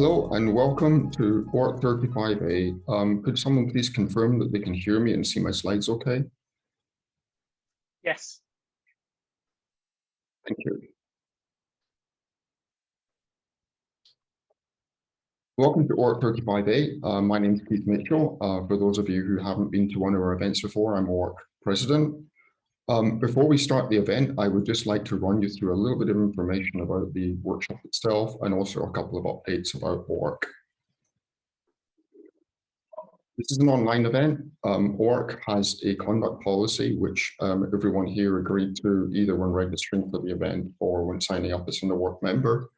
Hello and welcome to OARC 35A. Could someone please confirm that they can hear me and see my slides okay? Yes. Thank you. Welcome to OARC 35A. My name is Keith Mitchell. For those of you who haven't been to one of our events before, I'm OARC President. Before we start the event, I would just like to run you through a little bit of information about the workshop itself and also a couple of updates about OARC. This is an online event. OARC has a conduct policy, which everyone here agreed to either when registering for the event or when signing up as an OARC member.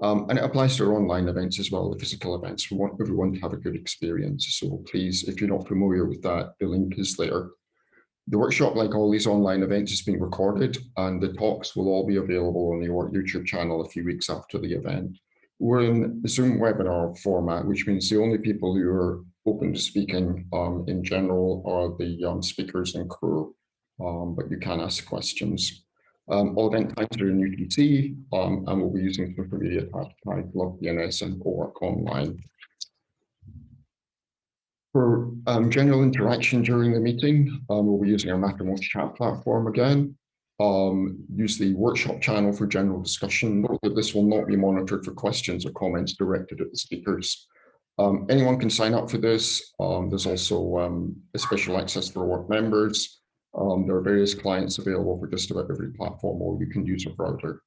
And it applies to our online events as well, the physical events. We want everyone to have a good experience. So please, if you're not familiar with that, the link is there. The workshop, like all these online events, is being recorded, and the talks will all be available on the OARC YouTube channel a few weeks after the event. We're in the Zoom webinar format, which means the only people who are open to speaking in general are the speakers and crew, but you can ask questions. All event times are in UTC, and we'll be using social media hashtags like DNS and OARCOnline. For general interaction during the meeting, we'll be using our Mattermost chat platform again. Use the workshop channel for general discussion. Note that this will not be monitored for questions or comments directed at the speakers. Anyone can sign up for this. There's also a special access for OARC members. There are various clients available for just about every platform, or you can use a browser.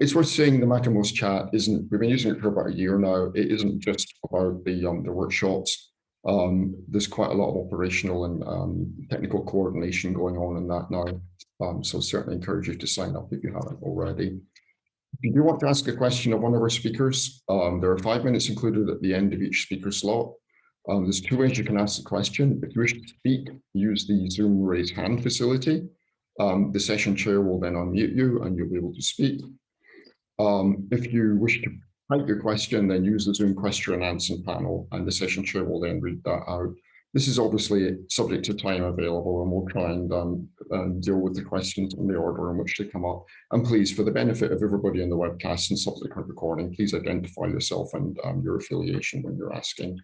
It's worth saying the Mattermost chat isn't, we've been using it for about a year now. It isn't just about the workshops. There's quite a lot of operational and technical coordination going on in that now. So certainly encourage you to sign up if you haven't already. If you do want to ask a question of one of our speakers, there are 5 minutes included at the end of each speaker slot. There's 2 ways you can ask the question. If you wish to speak, use the Zoom raise hand facility. The session chair will then unmute you and you'll be able to speak. If you wish to type your question, then use the Zoom question and answer panel, and the session chair will then read that out. This is obviously subject to time available, and we'll try and deal with the questions in the order in which they come up. And please, for the benefit of everybody in the webcast and subsequent recording, please identify yourself and your affiliation when you're asking.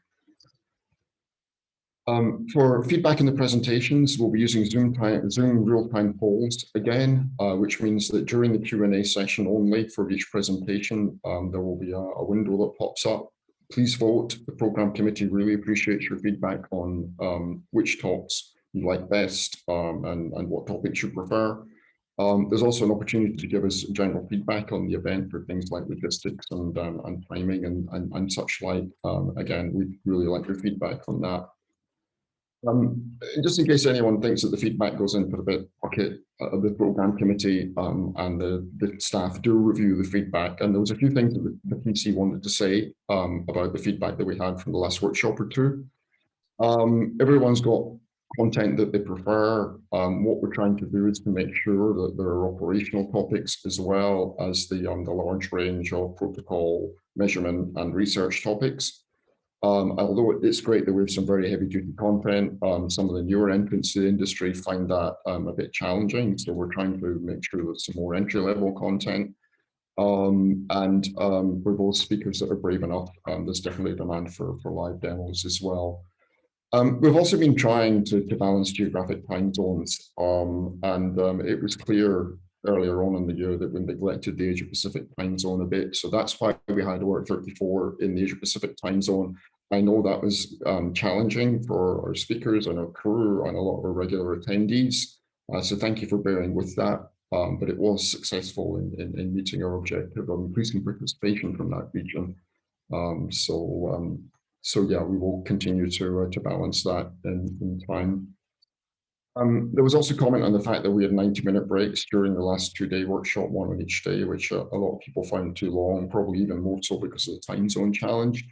For feedback in the presentations, we'll be using Zoom real-time polls again, which means that during the Q&A session only for each presentation, there will be a window that pops up. Please vote. The program committee really appreciates your feedback on which talks you like best and what topics you prefer. There's also an opportunity to give us general feedback on the event for things like logistics and timing and such like. Again, we'd really like your feedback on that. Just in case anyone thinks that the feedback goes into the bit bucket of the program committee and the staff do review the feedback. And there was a few things that the PC wanted to say about the feedback that we had from the last workshop or two. Everyone's got content that they prefer. What we're trying to do is to make sure that there are operational topics as well as the large range of protocol, measurement and research topics. Although it's great that we have some very heavy duty content, some of the newer entrants to the industry find that a bit challenging. So we're trying to make sure there's some more entry level content. For those speakers that are brave enough, there's definitely a demand for live demos as well. We've also been trying to balance geographic time zones. It was clear earlier on in the year that we neglected the Asia Pacific time zone a bit. So that's why we had OARC 34 in the Asia Pacific time zone. I know that was challenging for our speakers and our crew and a lot of our regular attendees. So thank you for bearing with that. But it was successful in meeting our objective of increasing participation from that region. So yeah, we will continue to balance that in time. There was also comment on the fact that we had 90-minute breaks during the last 2-day workshop, 1 on each day, which a lot of people found too long, probably even more so because of the time zone challenge.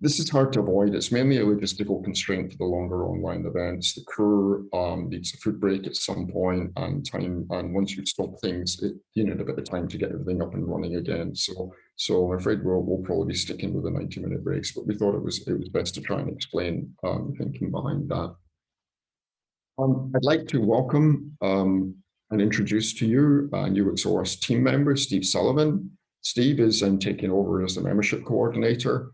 This is hard to avoid. It's mainly a logistical constraint for the longer online events. The crew needs a food break at some point and time. And once you stop things, you need a bit of time to get everything up and running again. So I'm afraid we'll probably be sticking with the 90-minute breaks. But we thought it was best to try and explain the thinking behind that. I'd like to welcome and introduce to you UX OARC team member Steve Sullivan. Steve is taking over as the membership coordinator.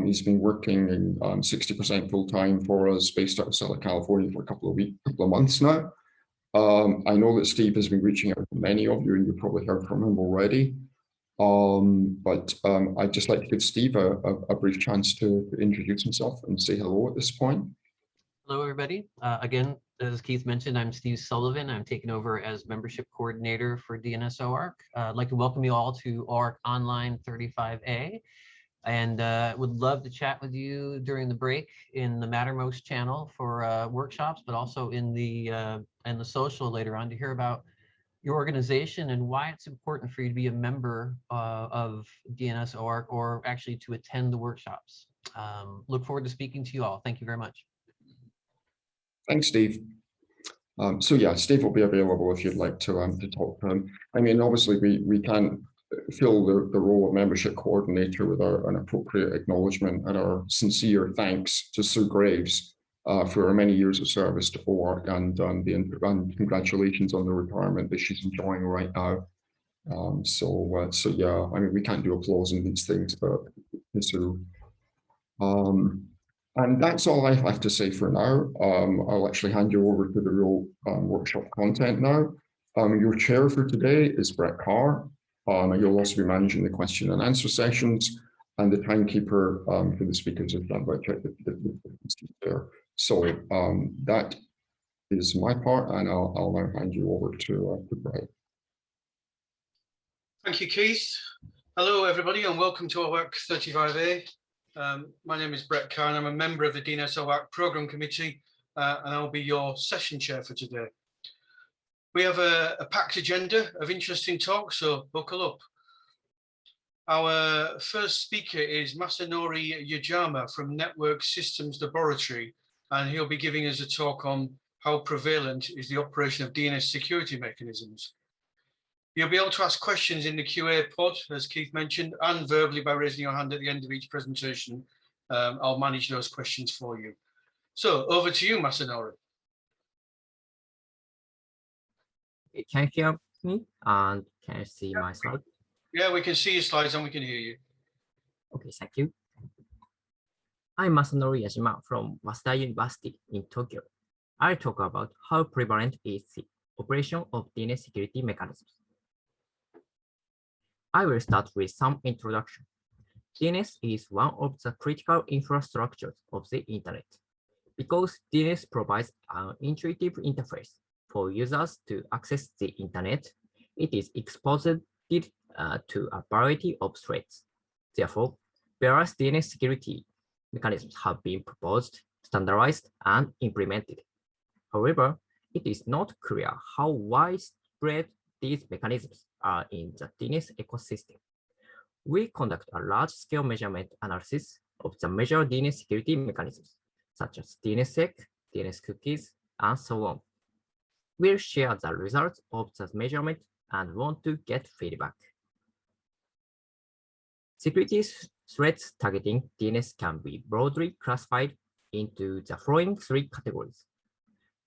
He's been working in 60% full-time for us based out of Southern California for a couple of months now. I know that Steve has been reaching out to many of you, and you've probably heard from him already. I'd just like to give Steve a brief chance to introduce himself and say hello at this point. Hello, everybody. Again, as Keith mentioned, I'm Steve Sullivan. I'm taking over as membership coordinator for DNS-OARC. I'd like to welcome you all to OARCOnline 35A, and would love to chat with you during the break in the Mattermost channel for workshops, but also in the social later on to hear about your organization and why it's important for you to be a member of DNS-OARC or actually to attend the workshops. Look forward to speaking to you all. Thank you very much. Thanks, Steve. So yeah, Steve will be available if you'd like to talk to him. I mean, obviously we can't fill the role of membership coordinator without an appropriate acknowledgement and our sincere thanks to Sue Graves for her many years of service to OARC and congratulations on the retirement that she's enjoying right now. So yeah, I mean, we can't do applause in these things, but Sue. And that's all I have to say for now. I'll actually hand you over to the real workshop content now. Your chair for today is Brett Carr. You'll also be managing the question and answer sessions, and the timekeeper for the speakers is done by check there. So that is my part, and I'll now hand you over to Brett. Thank you, Keith. Hello, everybody, and welcome to OARC 35A. My name is Brett Carr, and I'm a member of the DNS-OARC Programme Committee, and I'll be your session chair for today. We have a packed agenda of interesting talks, so buckle up. Our first speaker is Masanori Yajima from Network Systems Laboratory, and he'll be giving us a talk on how prevalent is the operation of DNS security mechanisms. You'll be able to ask questions in the QA pod, as Keith mentioned, and verbally by raising your hand at the end of each presentation. I'll manage those questions for you. So over to you, Masanori. Can you hear me? And can you see my slide? Yeah, we can see your slides and we can hear you. Okay, thank you. I'm Masanori Yajima from Waseda University in Tokyo. I'll talk about how prevalent is the operation of DNS security mechanisms. I will start with some introduction. DNS is one of the critical infrastructures of the internet. Because DNS provides an intuitive interface for users to access the internet, it is exposed to a variety of threats. Therefore, various DNS security mechanisms have been proposed, standardized, and implemented. However, it is not clear how widespread these mechanisms are in the DNS ecosystem. We conduct a large-scale measurement analysis of the major DNS security mechanisms, such as DNSSEC, DNS cookies, and so on. We'll share the results of the measurement and want to get feedback. Security threats targeting DNS can be broadly classified into the following three categories: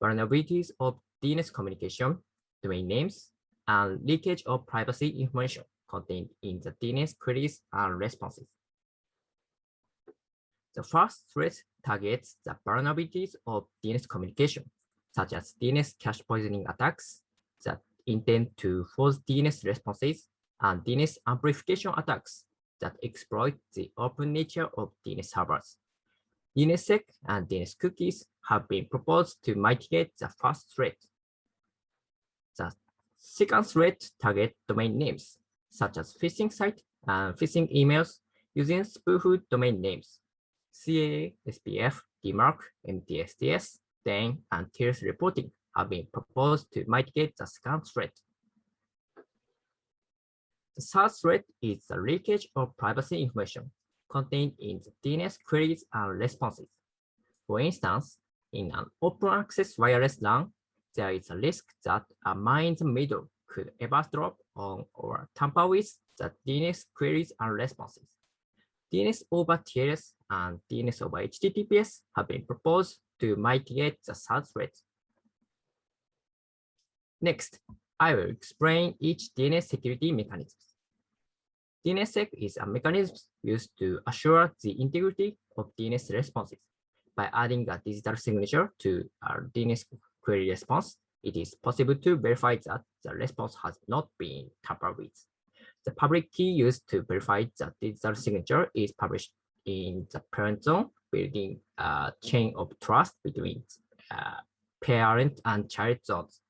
vulnerabilities of DNS communication, domain names, and leakage of privacy information contained in the DNS queries and responses. The first threat targets the vulnerabilities of DNS communication, such as DNS cache poisoning attacks that intend to force DNS responses and DNS amplification attacks that exploit the open nature of DNS servers. DNSSEC and DNS cookies have been proposed to mitigate the first threat. The second threat targets domain names, such as phishing sites and phishing emails using spoofed domain names. CAA, SPF, DMARC, MTSTS, DANE, and TIRS reporting have been proposed to mitigate the second threat. The third threat is the leakage of privacy information contained in the DNS queries and responses. For instance, in an open access wireless LAN, there is a risk that a man in the middle could eavesdrop on or tamper with the DNS queries and responses. DNS over TLS and DNS over HTTPS have been proposed to mitigate the third threat. Next, I will explain each DNS security mechanism. DNSSEC is a mechanism used to assure the integrity of DNS responses. By adding a digital signature to our DNS query response, it is possible to verify that the response has not been tampered with. The public key used to verify the digital signature is published in the parent zone, building a chain of trust between parent and child zones.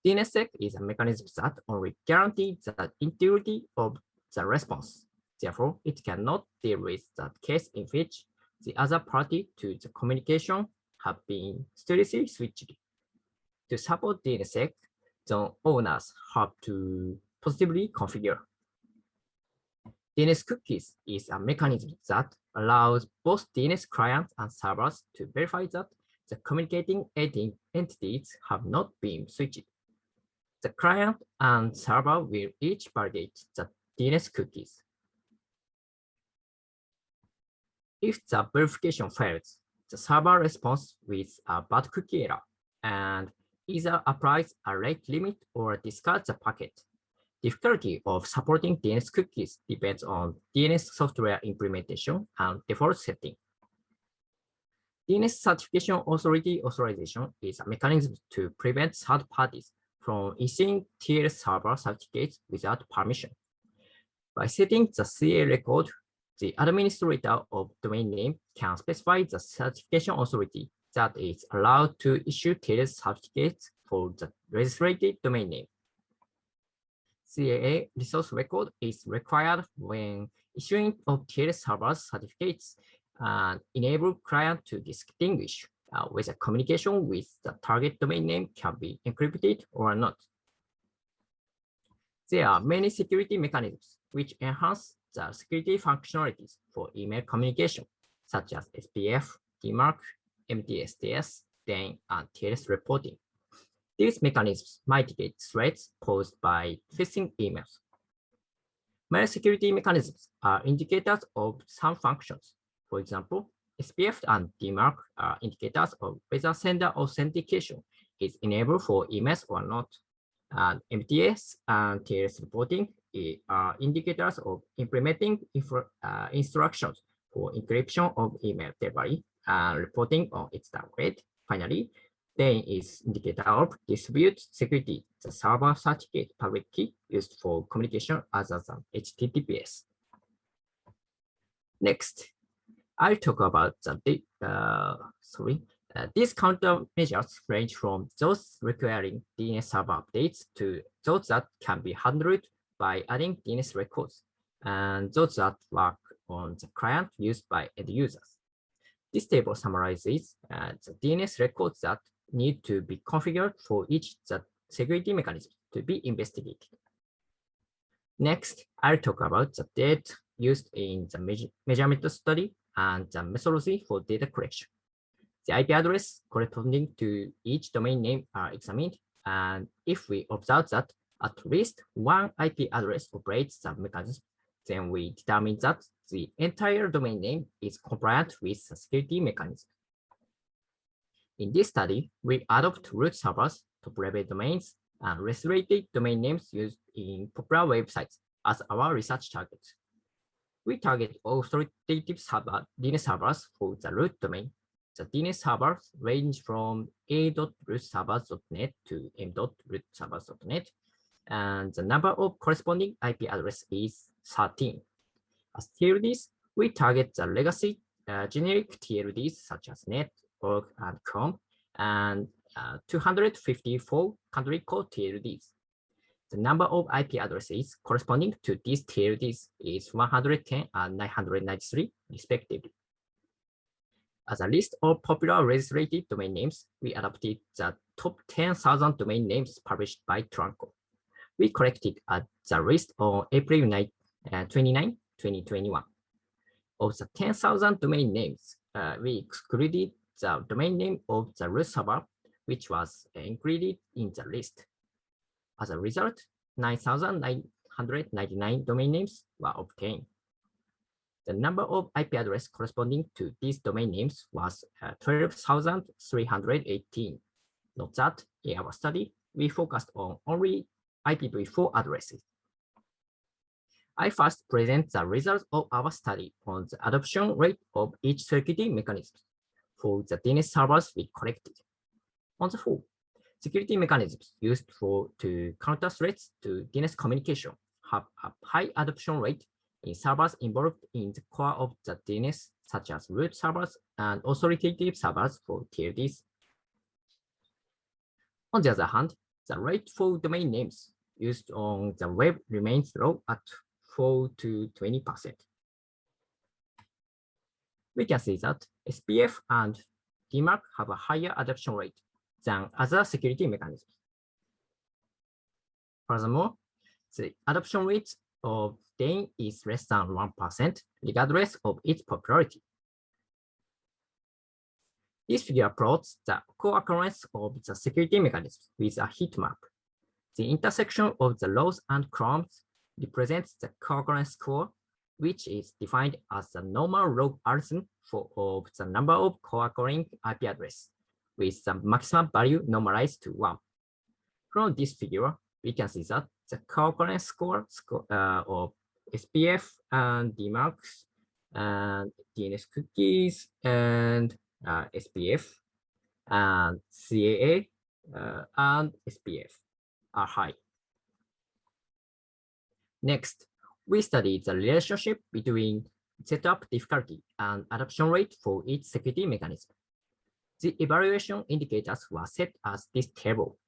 DNSSEC is a mechanism that only guarantees the integrity of the response. Therefore, it cannot deal with the case in which the other party to the communication have been seriously switched. To support DNSSEC, zone owners have to positively configure. DNS cookies is a mechanism that allows both DNS clients and servers to verify that the communicating entities have not been switched. The client and server will each validate the DNS cookies. If the verification fails, the server responds with a bad cookie error and either applies a rate limit or discards the packet. Difficulty of supporting DNS cookies depends on DNS software implementation and default setting. DNS Certification Authority authorization is a mechanism to prevent third parties from issuing TLS server certificates without permission. By setting the CA record, the administrator of domain name can specify the certification authority that is allowed to issue TLS certificates for the registered domain name. CAA resource record is required when issuing of TLS server certificates and enable client to distinguish whether communication with the target domain name can be encrypted or not. There are many security mechanisms which enhance the security functionalities for email communication, such as SPF, DMARC, MTSTS, DANE, and TLS reporting. These mechanisms mitigate threats posed by phishing emails. Mail security mechanisms are indicators of some functions. For example, SPF and DMARC are indicators of whether sender authentication is enabled for emails or not. And MTS and TLS reporting are indicators of implementing instructions for encryption of email delivery and reporting on its downgrade. Finally, DANE is indicator of distributed security, the server certificate public key used for communication other than HTTPS. Next, I'll talk about these countermeasures range from those requiring DNS server updates to those that can be handled by adding DNS records, and those that work on the client used by end users. This table summarizes the DNS records that need to be configured for each security mechanism to be investigated. Next, I'll talk about the data used in the measurement study and the methodology for data collection. The IP address corresponding to each domain name are examined, and if we observe that at least one IP address operates the mechanism, then we determine that the entire domain name is compliant with the security mechanism. In this study, we adopt root servers, top-level domains, and restricted domain names used in popular websites as our research targets. We target authoritative DNS servers for the root domain. The DNS servers range from a.rootservers.net to m.rootservers.net, and the number of corresponding IP addresses is 13. As TLDs, we target the legacy generic TLDs such as net, org, and com, and 254 country code TLDs. The number of IP addresses corresponding to these TLDs is 110 and 993, respectively. As a list of popular registered domain names, we adopted the top 10,000 domain names published by Tranco. We collected the list on April 29, 2021. Of the 10,000 domain names, we excluded the domain name of the root server, which was included in the list. As a result, 9,999 domain names were obtained. The number of IP addresses corresponding to these domain names was 12,318. Note that in our study, we focused on only IPv4 addresses. I first present the results of our study on the adoption rate of each security mechanism for the DNS servers we collected. On the whole, security mechanisms used to counter threats to DNS communication have a high adoption rate in servers involved in the core of the DNS, such as root servers and authoritative servers for TLDs. On the other hand, the rate for domain names used on the web remains low at 4 to 20%. We can see that SPF and DMARC have a higher adoption rate than other security mechanisms. Furthermore, the adoption rate of DANE is less than 1%, regardless of its popularity. This figure plots the co-occurrence of the security mechanisms with a heat map. The intersection of the rows and columns represents the co-occurrence score, which is defined as the normal logarithm of the number of co-occurring IP addresses, with the maximum value normalized to 1. From this figure, we can see that the co-occurrence score of SPF and DMARCs and DNS cookies and SPF and CAA and SPF are high. Next, we studied the relationship between setup difficulty and adoption rate for each security mechanism. The evaluation indicators were set as this table.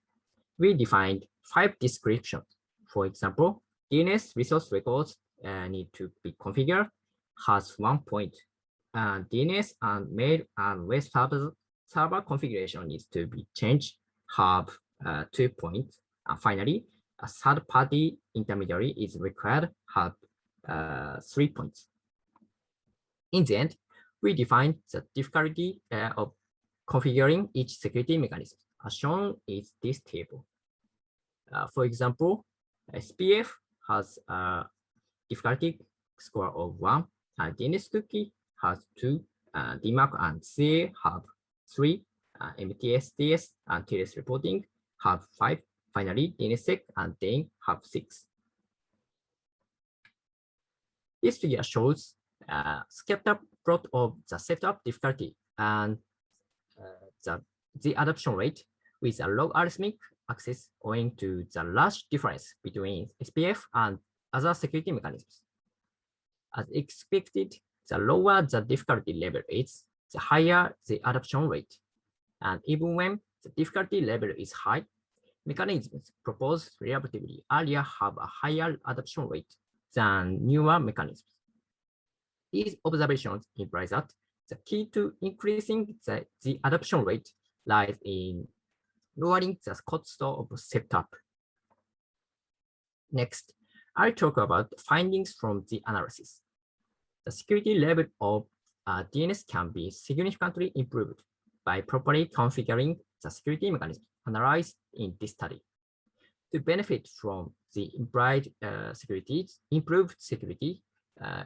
We defined 5 descriptions. For example, DNS resource records need to be configured has 1 point, and DNS and mail and web server configuration needs to be changed have 2 points. And finally, a third-party intermediary is required have 3 points. In the end, we defined the difficulty of configuring each security mechanism, as shown in this table. For example, SPF has a difficulty score of 1, and DNS cookie has 2, DMARC and CA have 3, MTSDS and TLS reporting have 5. Finally, DNSSEC and DANE have 6. This figure shows a scatter plot of the setup difficulty and the adoption rate with a logarithmic axis owing to the large difference between SPF and other security mechanisms. As expected, the lower the difficulty level is, the higher the adoption rate. And even when the difficulty level is high, mechanisms proposed relatively earlier have a higher adoption rate than newer mechanisms. These observations imply that the key to increasing the adoption rate lies in lowering the cost of setup. Next, I'll talk about findings from the analysis. The security level of DNS can be significantly improved by properly configuring the security mechanism analyzed in this study. To benefit from the improved security,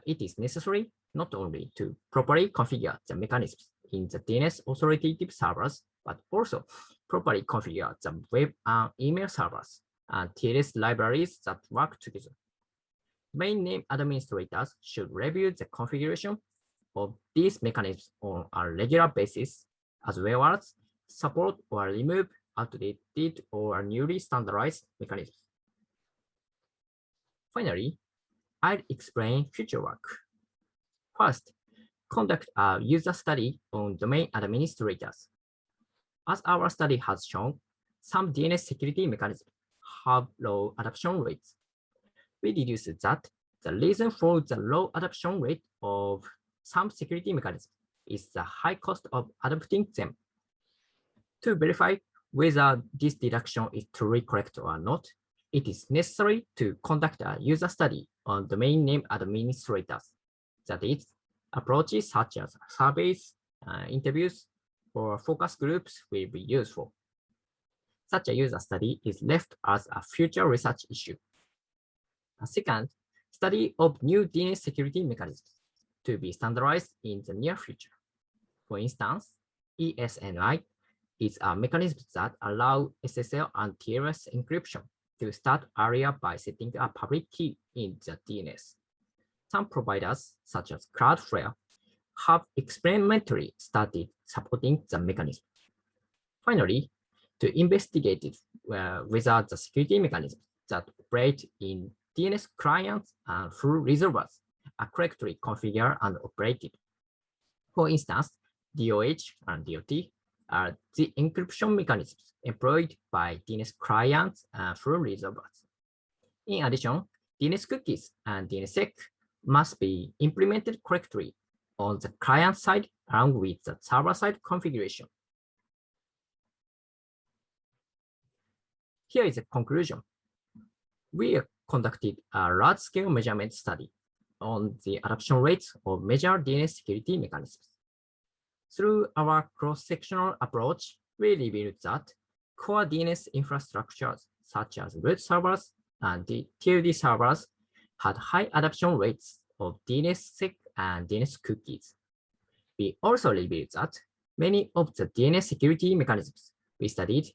it is necessary not only to properly configure the mechanisms in the DNS authoritative servers, but also properly configure the web and email servers and TLS libraries that work together. Domain name administrators should review the configuration of these mechanisms on a regular basis, as well as support or remove outdated or newly standardized mechanisms. Finally, I'll explain future work. First, conduct a user study on domain administrators. As our study has shown, some DNS security mechanisms have low adoption rates. We deduced that the reason for the low adoption rate of some security mechanisms is the high cost of adopting them. To verify whether this deduction is truly correct or not, it is necessary to conduct a user study on domain name administrators. That is, approaches such as surveys, interviews, or focus groups will be useful. Such a user study is left as a future research issue. Second, study of new DNS security mechanisms to be standardized in the near future. For instance, ESNI is a mechanism that allows SSL and TLS encryption to start earlier by setting a public key in the DNS. Some providers, such as Cloudflare, have experimentally started supporting the mechanism. Finally, to investigate whether the security mechanisms that operate in DNS clients and through resolvers are correctly configured and operated. For instance, DOH and DOT are the encryption mechanisms employed by DNS clients and through resolvers. In addition, DNS cookies and DNSSEC must be implemented correctly on the client side along with the server side configuration. Here is a conclusion. We conducted a large-scale measurement study on the adoption rates of major DNS security mechanisms. Through our cross-sectional approach, we revealed that core DNS infrastructures such as root servers and TLD servers had high adoption rates of DNSSEC and DNS cookies. We also revealed that many of the DNS security mechanisms we studied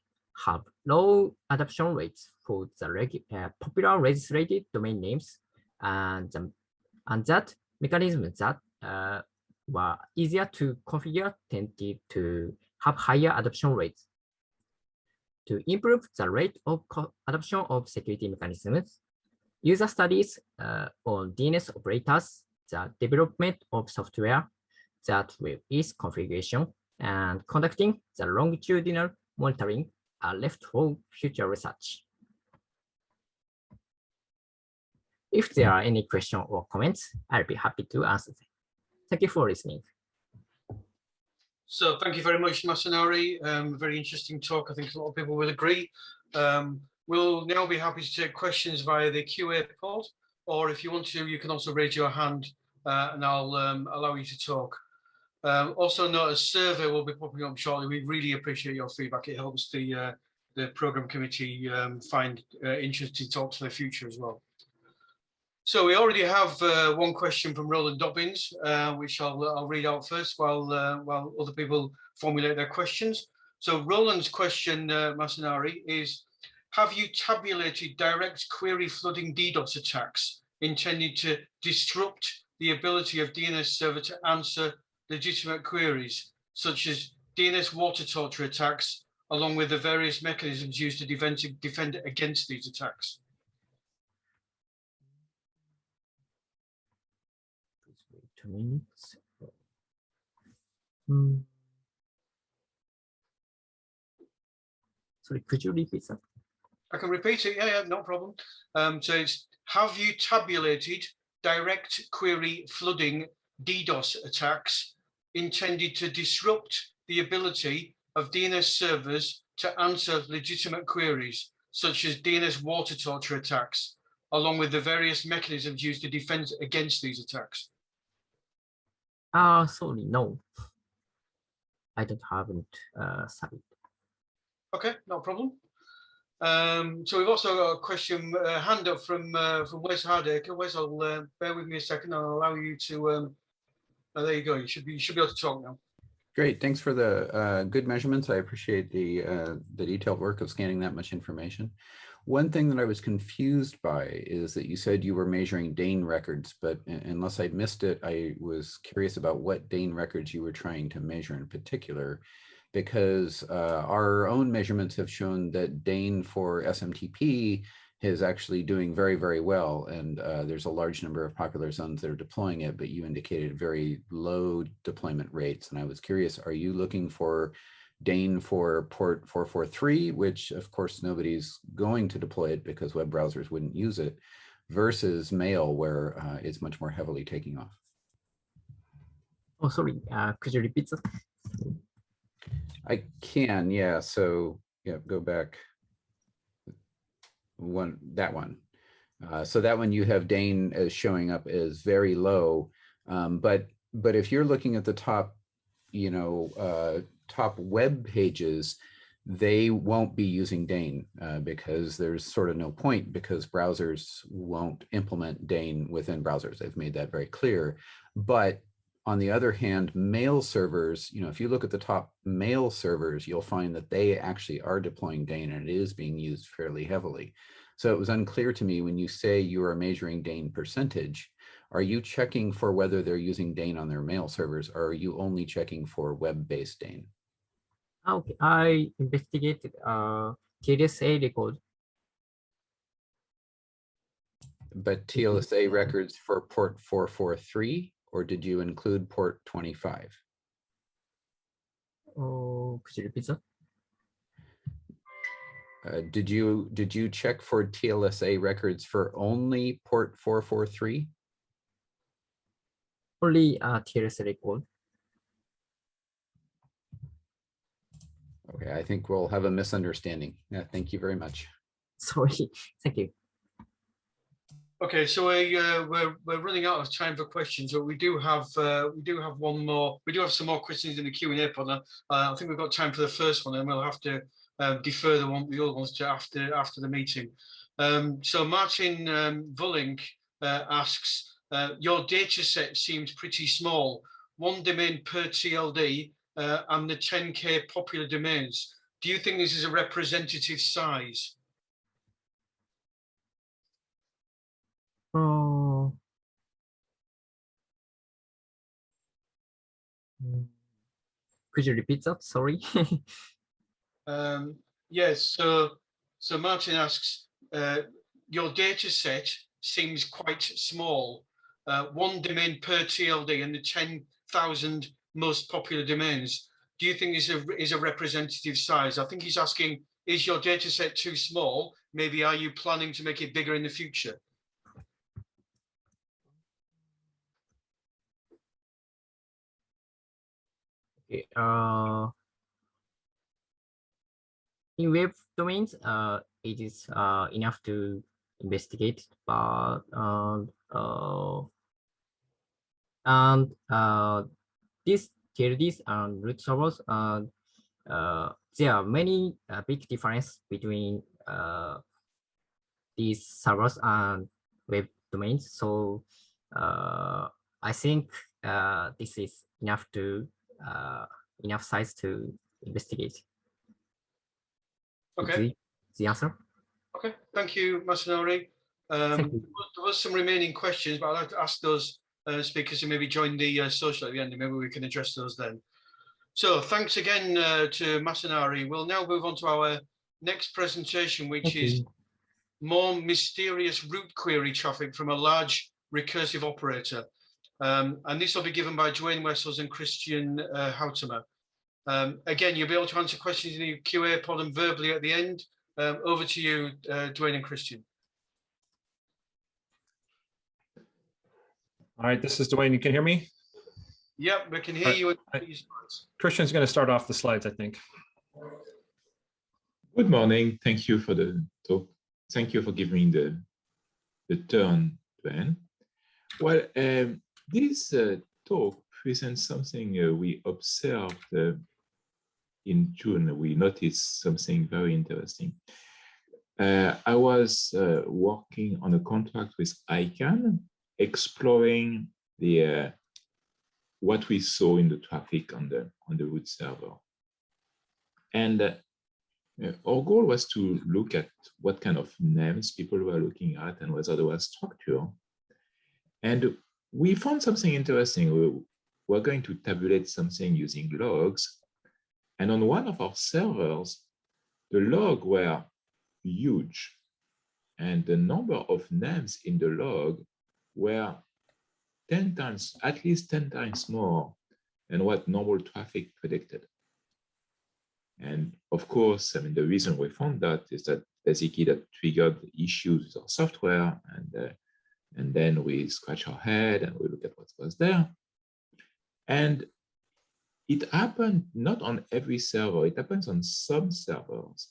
have low adoption rates for the popular registered domain names, and that mechanisms that were easier to configure tended to have higher adoption rates. To improve the rate of adoption of security mechanisms, user studies on DNS operators, the development of software that will ease configuration, and conducting the longitudinal monitoring are left for future research. If there are any questions or comments, I'll be happy to answer them. Thank you for listening. So thank you very much, Masanori. Very interesting talk. I think a lot of people will agree. We'll now be happy to take questions via the QA pod, or if you want to, you can also raise your hand and I'll allow you to talk. Also note a survey will be popping up shortly. We really appreciate your feedback. It helps the program committee find interesting talks for the future as well. So we already have one question from Roland Dobbins, which I'll read out first while other people formulate their questions. So Roland's question, Masanori, is: have you tabulated direct query flooding DDoS attacks intended to disrupt the ability of DNS server to answer legitimate queries, such as DNS water torture attacks, along with the various mechanisms used to defend against these attacks? Wait 2 minutes. Sorry, could you repeat that? I can repeat it. Yeah, no problem. So it's: have you tabulated direct query flooding DDoS attacks intended to disrupt the ability of DNS servers to answer legitimate queries, such as DNS water torture attacks, along with the various mechanisms used to defend against these attacks? Sorry, no. I haven't studied. Okay, no problem. So we've also got a question, hand up from Wes Hardaker. Wes, I'll bear with me a second. I'll allow you to. There you go. You should be able to talk now. Great. Thanks for the good measurements. I appreciate the detailed work of scanning that much information. One thing that I was confused by is that you said you were measuring DANE records, but unless I missed it, I was curious about what DANE records you were trying to measure in particular, because our own measurements have shown that DANE for SMTP is actually doing very, very well. And there's a large number of popular zones that are deploying it, but you indicated very low deployment rates. And I was curious, are you looking for DANE for port 443, which of course nobody's going to deploy it because web browsers wouldn't use it, versus mail where it's much more heavily taking off? Oh, sorry, could you repeat that? I can, yeah. So yeah, go back that one. So that one you have DANE as showing up as very low, but if you're looking at the top, top web pages, they won't be using DANE because there's sort of no point, because browsers won't implement DANE within browsers. They've made that very clear. But on the other hand, mail servers, if you look at the top mail servers, you'll find that they actually are deploying DANE and it is being used fairly heavily. So it was unclear to me when you say you are measuring DANE percentage, are you checking for whether they're using DANE on their mail servers, or are you only checking for web-based DANE? Okay, I investigated TLSA record. But TLSA records for port 443, or did you include port 25? Oh, could you repeat that? Did you check for TLSA records for only port 443? Only TLSA record. Okay, I think we'll have a misunderstanding. Yeah, thank you very much. Sorry, thank you. Okay, so we're running out of time for questions, but we do have one more. We do have some more questions in the Q&A pod. I think we've got time for the first one, and we'll have to defer the other ones to after the meeting. So Martin Vullink asks, your data set seems pretty small, 1 domain per TLD, and the 10K popular domains. Do you think this is a representative size? Oh, could you repeat that? Sorry. Yes, so Martin asks, your data set seems quite small, 1 domain per TLD and the 10,000 most popular domains. Do you think this is a representative size? I think he's asking, is your data set too small? Maybe are you planning to make it bigger in the future? Okay, in web domains, it is enough to investigate, but these TLDs and root servers, there are many big difference between these servers and web domains. So I think this is enough to enough size to investigate. Okay. The answer. Okay, thank you, Masanori. Thank you. There was some remaining questions, but I'd like to ask those speakers to maybe join the social at the end, and maybe we can address those then. So thanks again to Masanori. We'll now move on to our next presentation, which is more mysterious root query traffic from a large recursive operator. And this will be given by Duane Wessels and Christian Huitema. Again, you'll be able to answer questions in the QA pod and verbally at the end. Over to you, Duane and Christian. All right, this is Duane. You can hear me? Yep, we can hear you. Christian's going to start off the slides, I think. Good morning. Thank you for the talk. Thank you for giving me the turn, Duane. Well, this talk presents something we observed in June. We noticed something very interesting. I was working on a contract with ICANN, exploring the what we saw in the traffic on the root server, and our goal was to look at what kind of names people were looking at and whether there was structure. And we found something interesting. We're going to tabulate something using logs, and on one of our servers, the logs were huge, and the number of names in the log were 10 times, at least 10 times more than what normal traffic predicted. And of course, I mean, the reason we found that is that basically that triggered issues with our software, and then we scratch our head and we look at what was there. And it happened not on every server, it happens on some servers.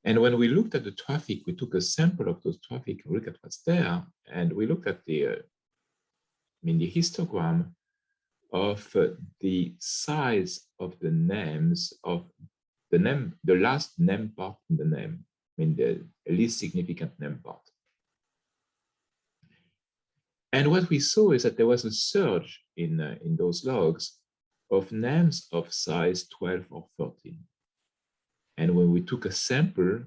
And when we looked at the traffic, we took a sample of those traffic and looked at what's there, and we looked at the histogram of the size of the names of the name, the last name part in the name, I mean the least significant name part. And what we saw is that there was a surge in those logs of names of size 12 or 13. And when we took a sample,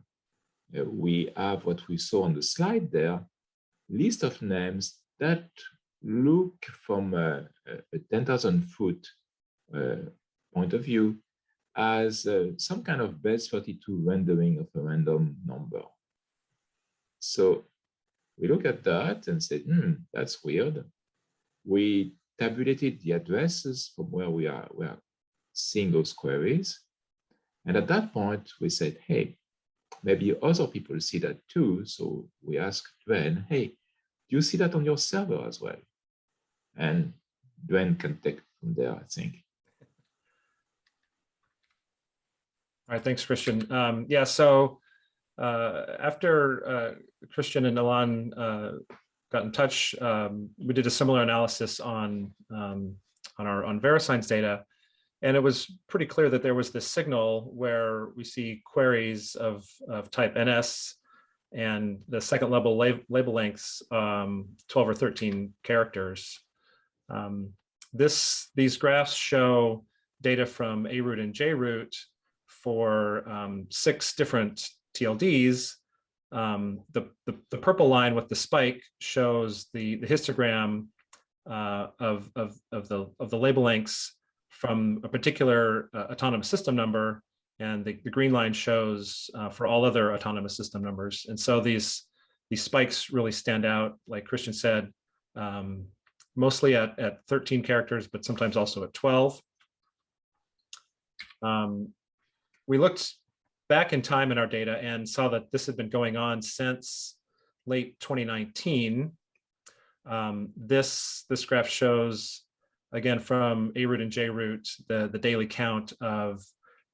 we have what we saw on the slide there, list of names that look from a 10,000-foot point of view as some kind of base 32 rendering of a random number. So we look at that and said, that's weird. We tabulated the addresses from where we are seeing those queries. And at that point, we said, hey, maybe other people see that too. So we asked Duane, hey, do you see that on your server as well? And Duane can take from there, I think. All right, thanks, Christian. Yeah, so after Christian and Ilan got in touch, we did a similar analysis on VeriSign's data, and it was pretty clear that there was this signal where we see queries of type NS, and the second level label lengths 12 or 13 characters. These graphs show data from ARoot and JRoot for 6 different TLDs. The purple line with the spike shows the histogram of the label lengths from a particular autonomous system number, and the green line shows for all other autonomous system numbers. And so these spikes really stand out, like Christian said, mostly at 13 characters, but sometimes also at 12. We looked back in time in our data and saw that this had been going on since late 2019. This graph shows, again, from ARoot and JRoot, the daily count of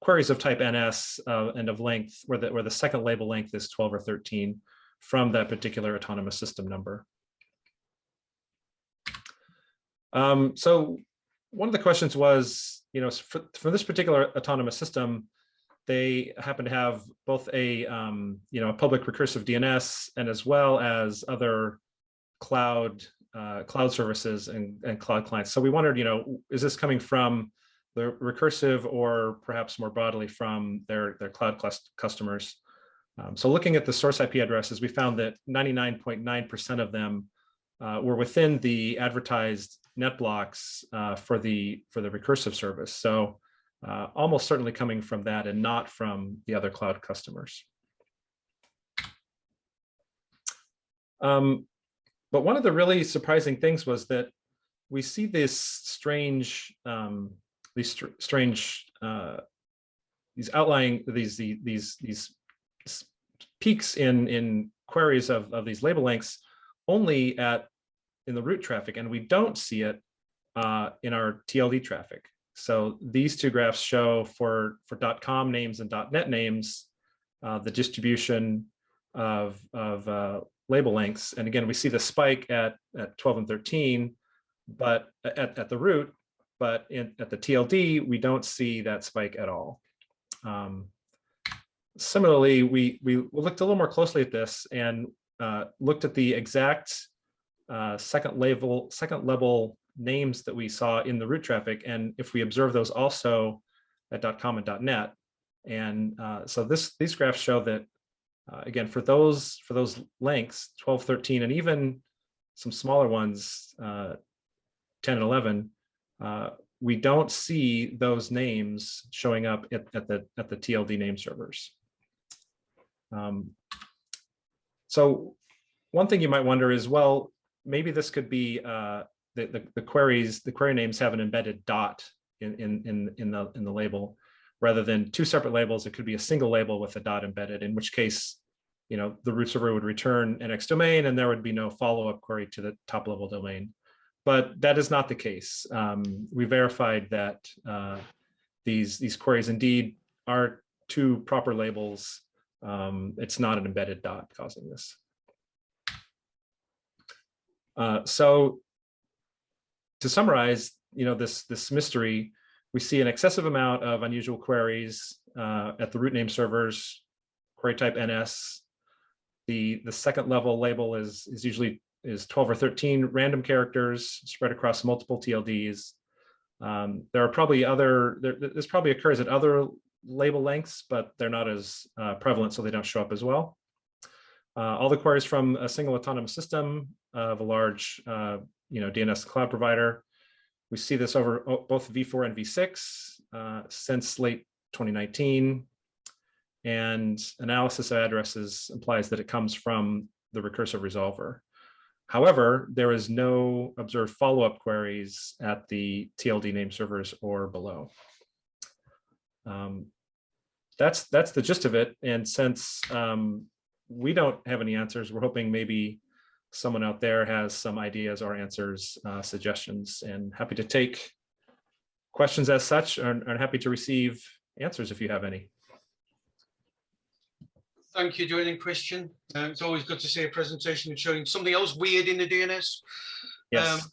queries of type NS and of length, where the second label length is 12 or 13 from that particular autonomous system number. So one of the questions was, for this particular autonomous system, they happen to have both a public recursive DNS and as well as other cloud services and cloud clients. So we wondered, is this coming from the recursive or perhaps more broadly from their cloud customers? So looking at the source IP addresses, we found that 99.9% of them were within the advertised net blocks for the recursive service. So almost certainly coming from that and not from the other cloud customers. But one of the really surprising things was that we see this strange, these peaks in queries of these label lengths only in the root traffic, and we don't see it in our TLD traffic. So these two graphs show for .com names and .net names the distribution of label lengths. And again, we see the spike at 12 and 13, but at the root, but at the TLD, we don't see that spike at all. Similarly, we looked a little more closely at this and looked at the exact second level names that we saw in the root traffic, and if we observe those also at .com and .net. And so these graphs show that again, for those lengths, 12, 13, and even some smaller ones, 10 and 11, we don't see those names showing up at the TLD name servers. So one thing you might wonder is, well, maybe this could be the query names have an embedded dot in the label, rather than two separate labels. It could be a single label with a dot embedded, in which case, the root server would return NX domain and there would be no follow-up query to the top level domain. But that is not the case. We verified that these queries indeed are two proper labels. It's not an embedded dot causing this. So to summarize, this mystery, we see an excessive amount of unusual queries at the root name servers, query type NS. The second level label is usually 12 or 13 random characters spread across multiple TLDs. There are probably this probably occurs at other label lengths, but they're not as prevalent, so they don't show up as well. All the queries from a single autonomous system of a large DNS cloud provider. We see this over both v4 and v6 since late 2019. And analysis of addresses implies that it comes from the recursive resolver. However, there is no observed follow-up queries at the TLD name servers or below. That's the gist of it. And since we don't have any answers, we're hoping maybe someone out there has some ideas or answers, suggestions, and happy to take questions as such, and happy to receive answers if you have any. Thank you, Duane and Christian. It's always good to see a presentation showing something else weird in the DNS. Yes.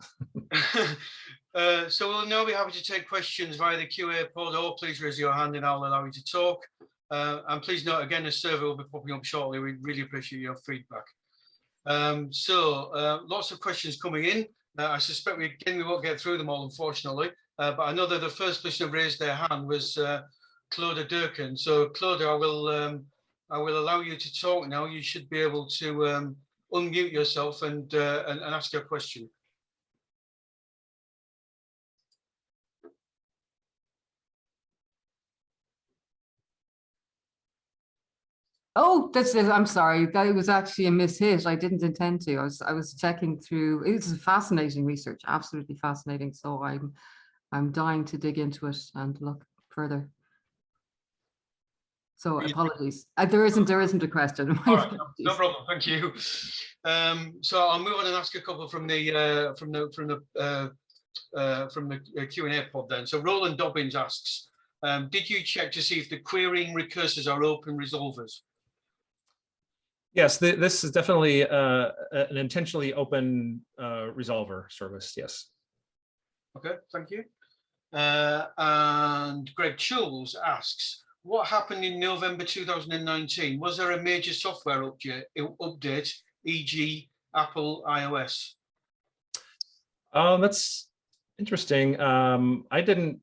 So we'll now be happy to take questions via the QA pod, or please raise your hand and I'll allow you to talk. And please note, again, the survey will be popping up shortly. We really appreciate your feedback. Lots of questions coming in. I suspect we won't get through them all, unfortunately. But I know that the first person who raised their hand was Claude Durkin. So Claude, I will allow you to talk now. You should be able to unmute yourself and ask your question. Oh, that's it. I'm sorry. That was actually a mishit. I didn't intend to. I was checking through. It's fascinating research, absolutely fascinating. So I'm dying to dig into it and look further. So apologies. There isn't a question. All right, no problem. Thank you. So I'll move on and ask a couple from the Q&A pod then. So Roland Dobbins asks, did you check to see if the querying recursors are open resolvers? Yes, this is definitely an intentionally open resolver service. Yes. Okay, thank you. And Greg Chills asks, what happened in November 2019? Was there a major software update, e.g. Apple iOS? That's interesting. I didn't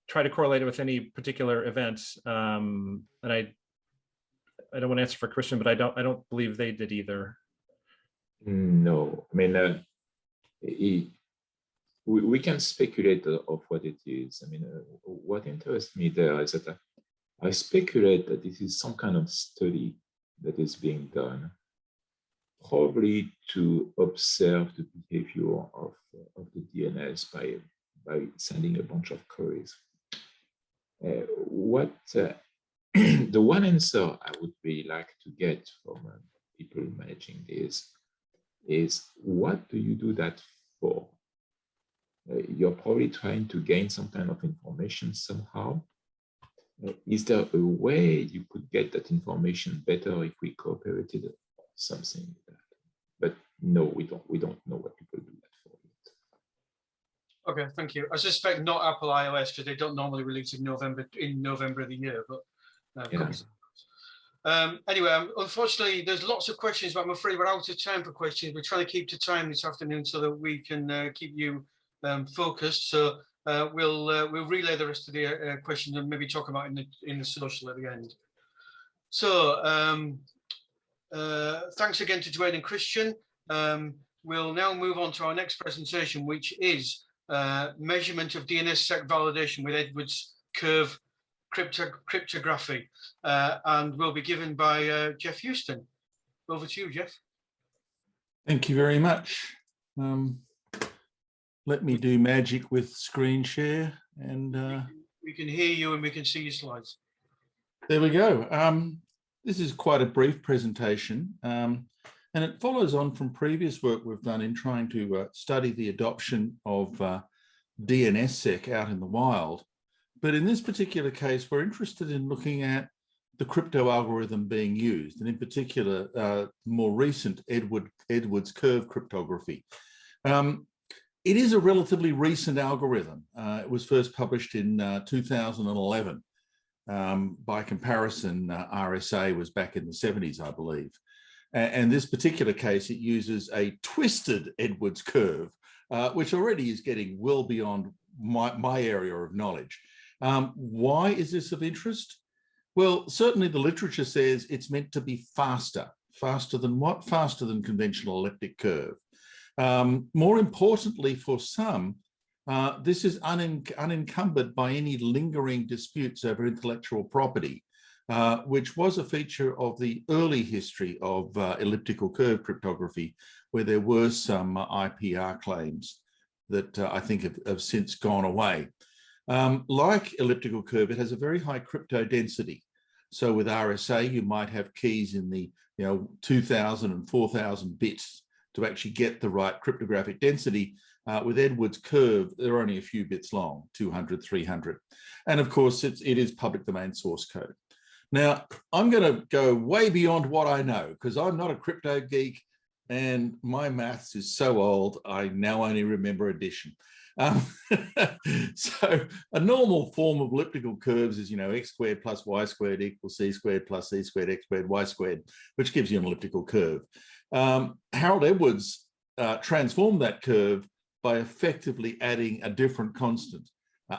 try to correlate it with any particular event, and I don't want to answer for Christian, but I don't believe they did either. No, I mean, we can speculate of what it is. I mean, what interests me there is that I speculate that this is some kind of study that is being done, probably to observe the behavior of the DNS by sending a bunch of queries. The one answer I would really like to get from people managing this is, what do you do that for? You're probably trying to gain some kind of information somehow. Is there a way you could get that information better if we cooperated or something like that? But no, we don't know what people do that for yet. Okay, thank you. I suspect not Apple iOS, because they don't normally release in November of the year, but anyway, unfortunately, there's lots of questions, but I'm afraid we're out of time for questions. We're trying to keep to time this afternoon so that we can keep you focused. So we'll relay the rest of the questions and maybe talk about in the social at the end. So thanks again to Duane and Christian. We'll now move on to our next presentation, which is measurement of DNSSEC validation with Edwards curve cryptography, and will be given by Geoff Huston. Over to you, Geoff. Thank you very much. Let me do magic with screen share, and we can hear you and we can see your slides. There we go. This is quite a brief presentation, and it follows on from previous work we've done in trying to study the adoption of DNSSEC out in the wild. But in this particular case, we're interested in looking at the crypto algorithm being used, and in particular, more recent Edwards curve cryptography. It is a relatively recent algorithm. It was first published in 2011. By comparison, RSA was back in the 70s, I believe. And this particular case, it uses a twisted Edwards curve, which already is getting well beyond my area of knowledge. Why is this of interest? Well, certainly the literature says it's meant to be faster Faster than what? Faster than conventional elliptic curve. More importantly for some, this is unencumbered by any lingering disputes over intellectual property, which was a feature of the early history of elliptical curve cryptography, where there were some IPR claims that I think have since gone away. Like elliptical curve, it has a very high crypto density. So with RSA, you might have keys in the 2,000 and 4,000 bits to actually get the right cryptographic density. With Edwards curve, they're only a few bits long, 200, 300. And of course, it is public domain source code. Now, I'm going to go way beyond what I know, because I'm not a crypto geek and my maths is so old, I now only remember addition. So a normal form of elliptical curves is, x squared plus y squared equals c squared plus c squared x squared y squared, which gives you an elliptical curve. Harold Edwards transformed that curve by effectively adding a different constant.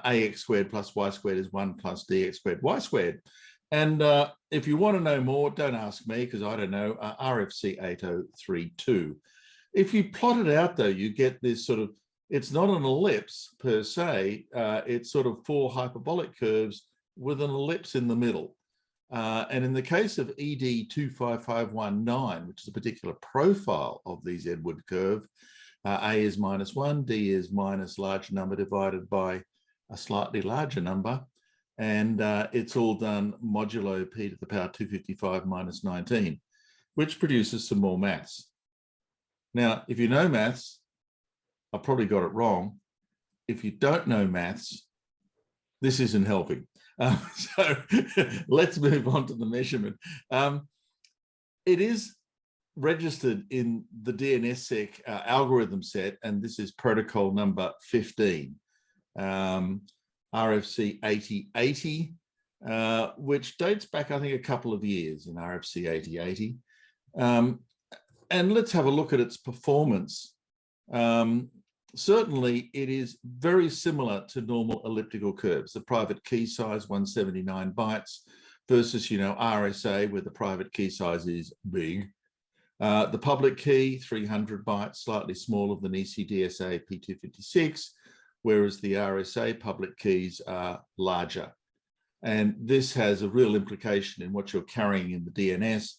Ax squared plus y squared is 1 plus dx squared y squared. And if you want to know more, don't ask me, because I don't know, RFC 8032. If you plot it out, though, you get this sort of, it's not an ellipse per se, it's sort of 4 hyperbolic curves with an ellipse in the middle. And in the case of ED 25519, which is a particular profile of these Edward curve, A is -1, D is minus large number divided by a slightly larger number. And it's all done modulo p to the power 255 minus 19, which produces some more maths. Now, if you know maths, I probably got it wrong. If you don't know maths, this isn't helping. So let's move on to the measurement. It is registered in the DNSSEC algorithm set, and this is protocol number 15. RFC 8080, which dates back, I think, a couple of years in RFC 8080. And let's have a look at its performance. Certainly, it is very similar to normal elliptical curves. The private key size, 179 bytes, versus, RSA, where the private key size is big. The public key, 300 bytes, slightly smaller than ECDSA P256. Whereas the RSA public keys are larger. And this has a real implication in what you're carrying in the DNS.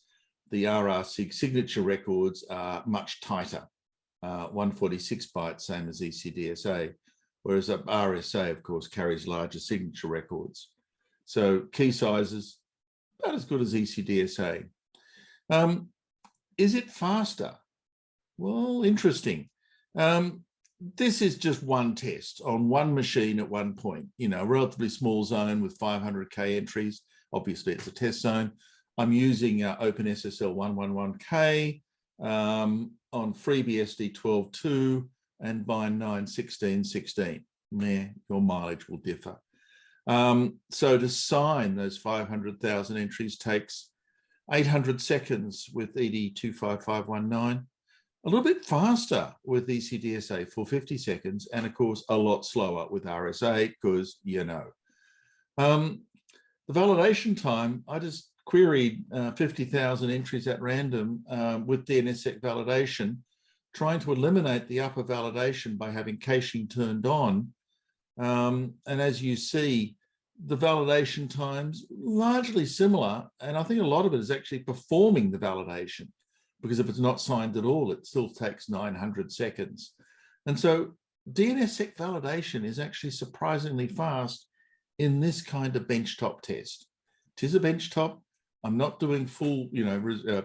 The RRC signature records are much tighter, 146 bytes, same as ECDSA, whereas RSA, of course, carries larger signature records. So key sizes, about as good as ECDSA. Is it faster? Well, interesting. This is just one test on one machine at one point, a relatively small zone with 500K entries. Obviously, it's a test zone. I'm using OpenSSL 111K on FreeBSD 12.2 and bind 9.16.16. Your mileage will differ. So to sign those 500,000 entries takes 800 seconds with ED 25519. A little bit faster with ECDSA for 50 seconds, and of course, a lot slower with RSA because, The validation time, I just queried 50,000 entries at random with DNSSEC validation, trying to eliminate the upper validation by having caching turned on. And as you see, the validation times largely similar, and I think a lot of it is actually performing the validation. Because if it's not signed at all, it still takes 900 seconds. And so DNSSEC validation is actually surprisingly fast in this kind of benchtop test. It is a benchtop. I'm not doing full,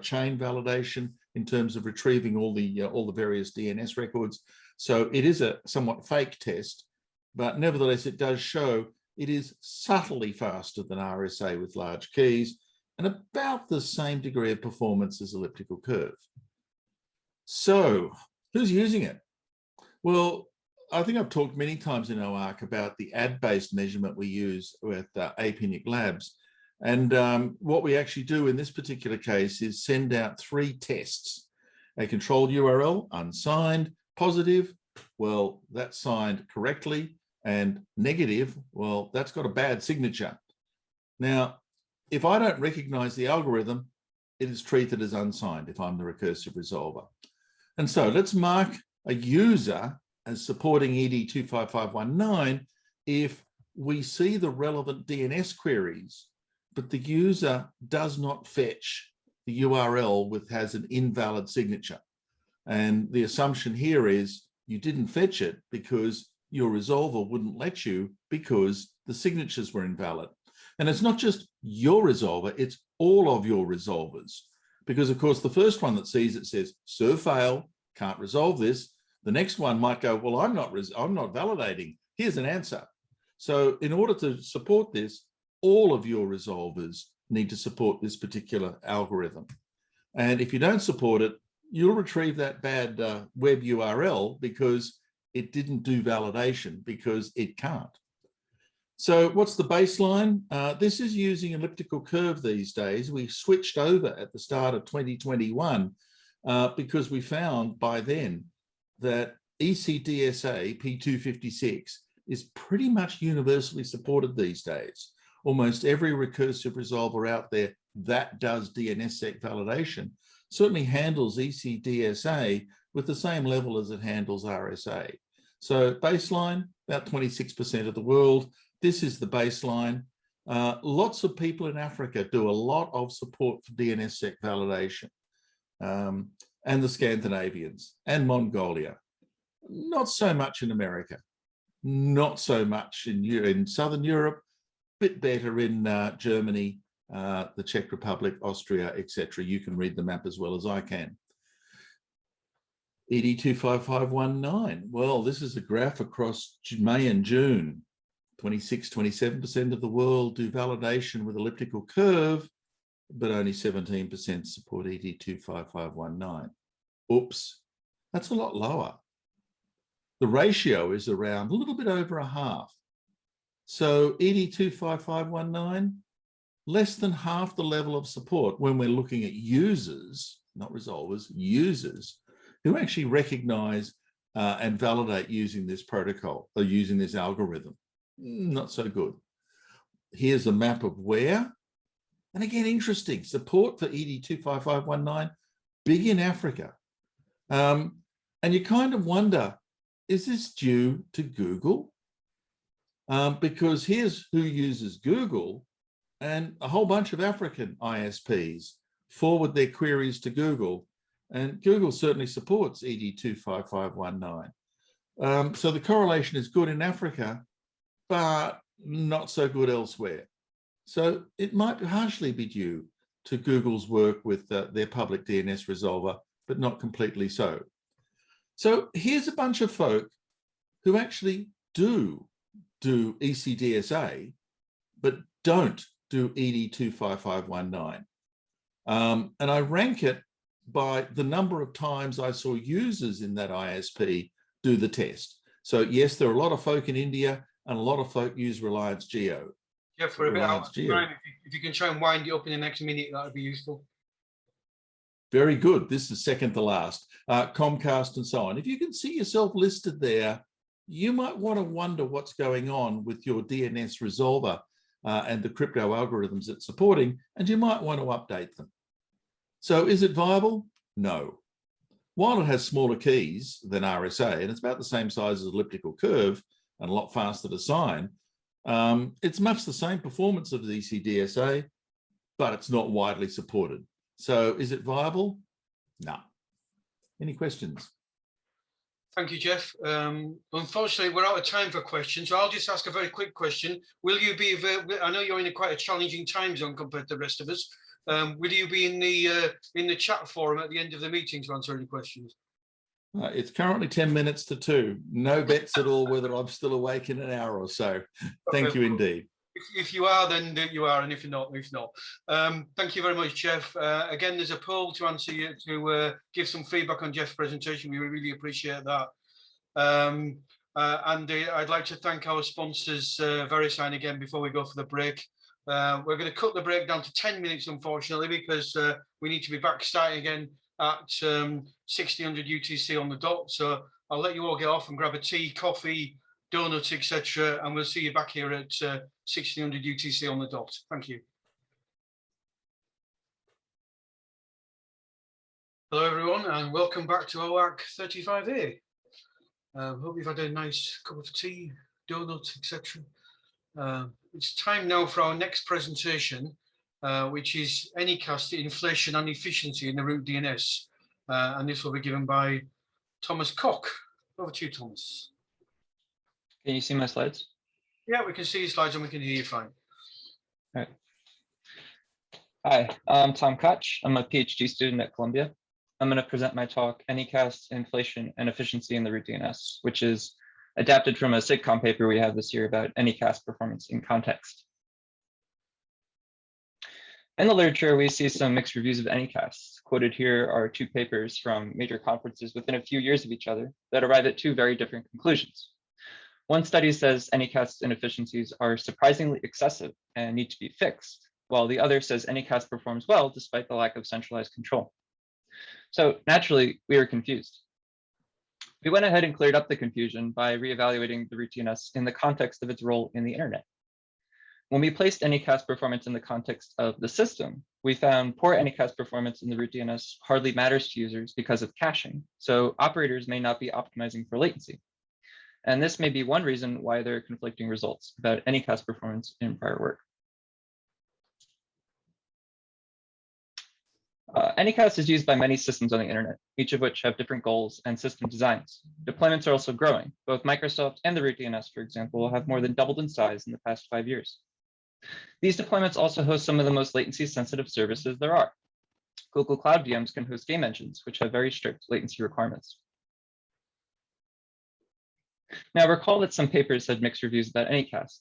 chain validation in terms of retrieving all the various DNS records. So it is a somewhat fake test, but nevertheless, it does show it is subtly faster than RSA with large keys, and about the same degree of performance as elliptical curve. So who's using it? Well, I think I've talked many times in OARC about the ad-based measurement we use with APNIC Labs. And what we actually do in this particular case is send out 3 tests. A controlled URL, unsigned, positive, well, that's signed correctly, and negative, well, that's got a bad signature. Now, if I don't recognize the algorithm, it is treated as unsigned if I'm the recursive resolver. And so let's mark a user as supporting ED25519 if we see the relevant DNS queries, but the user does not fetch the URL has an invalid signature. And the assumption here is you didn't fetch it because your resolver wouldn't let you because the signatures were invalid. And it's not just your resolver, it's all of your resolvers. Because of course, the first one that sees it says, serve fail, can't resolve this. The next one might go, well, I'm not validating. Here's an answer. So in order to support this, all of your resolvers need to support this particular algorithm. And if you don't support it, you'll retrieve that bad web URL because it didn't do validation because it can't. So what's the baseline? This is using elliptical curve these days. We switched over at the start of 2021 because we found by then that ECDSA P256 is pretty much universally supported these days. Almost every recursive resolver out there that does DNSSEC validation certainly handles ECDSA with the same level as it handles RSA. So baseline, about 26% of the world. This is the baseline. Lots of people in Africa do a lot of support for DNSSEC validation. And the Scandinavians and Mongolia. Not so much in America. Not so much in Southern Europe, bit better in Germany, the Czech Republic, Austria, etc. You can read the map as well as I can. ED25519. Well, this is a graph across May and June. 27% of the world do validation with elliptical curve, but only 17% support ED25519. Oops, that's a lot lower. The ratio is around a little bit over a half. So ED25519, less than half the level of support when we're looking at users, not resolvers, users who actually recognize and validate using this protocol or using this algorithm. Not so good. Here's a map of where. And again, interesting, support for ED25519, big in Africa. And you kind of wonder, is this due to Google? Because here's who uses Google, and a whole bunch of African ISPs forward their queries to Google, and Google certainly supports ED25519. So the correlation is good in Africa, but not so good elsewhere. So it might partially be due to Google's work with their public DNS resolver, but not completely so. So here's a bunch of folk who actually do ECDSA, but don't do ED25519. And I rank it by the number of times I saw users in that ISP do the test. So yes, there are a lot of folk in India and a lot of folk use Reliance Geo. Yeah, for a bit out of time, if you can try and wind it up in the next minute, that would be useful. Very good. This is second to last. Comcast and so on. If you can see yourself listed there, you might want to wonder what's going on with your DNS resolver and the crypto algorithms it's supporting, and you might want to update them. So is it viable? No. While it has smaller keys than RSA, and it's about the same size as elliptical curve and a lot faster to sign, it's much the same performance of the ECDSA, but it's not widely supported. So is it viable? No. Any questions? Thank you, Geoff. Unfortunately, we're out of time for questions, so I'll just ask a very quick question. Will you be available? I know you're in quite a challenging time zone compared to the rest of us. Will you be in the chat forum at the end of the meeting to answer any questions? It's currently 10 minutes to 2. No bets at all whether I'm still awake in an hour or so. Thank you indeed. If you are, then you are, and if you're not, if not. Thank you very much, Geoff. Again, there's a poll to answer you, to give some feedback on Geoff's presentation. We really appreciate that. And I'd like to thank our sponsors, VeriSign, again, before we go for the break. We're going to cut the break down to 10 minutes, unfortunately, because we need to be back starting again at 1600 UTC on the dot. So I'll let you all get off and grab a tea, coffee, donuts, etc. And we'll see you back here at 1600 UTC on the dot. Thank you. Hello, everyone, and welcome back to OARC 35A. Hope you've had a nice cup of tea, donuts, etc. It's time now for our next presentation, which is Anycast, Inflation and Efficiency in the Root DNS. And this will be given by Thomas Koch. Over to you, Thomas. Can you see my slides? Yeah, we can see your slides and we can hear you fine. All right. Hi, I'm Tom Koch. I'm a PhD student at Columbia. I'm going to present my talk, Anycast, Inflation and Efficiency in the Root DNS, which is adapted from a SIGCOMM paper we have this year about Anycast performance in context. In the literature, we see some mixed reviews of Anycast. Quoted here are two papers from major conferences within a few years of each other that arrive at two very different conclusions. One study says Anycast inefficiencies are surprisingly excessive and need to be fixed, while the other says Anycast performs well despite the lack of centralized control. So naturally, we were confused. We went ahead and cleared up the confusion by reevaluating the root DNS in the context of its role in the internet. When we placed Anycast performance in the context of the system, we found poor Anycast performance in the root DNS hardly matters to users because of caching, so operators may not be optimizing for latency. And this may be one reason why there are conflicting results about Anycast performance in prior work. Anycast is used by many systems on the internet, each of which have different goals and system designs. Deployments are also growing. Both Microsoft and the root DNS, for example, have more than doubled in size in the past 5 years. These deployments also host some of the most latency sensitive services there are. Google Cloud VMs can host game engines, which have very strict latency requirements. Now recall that some papers had mixed reviews about Anycast.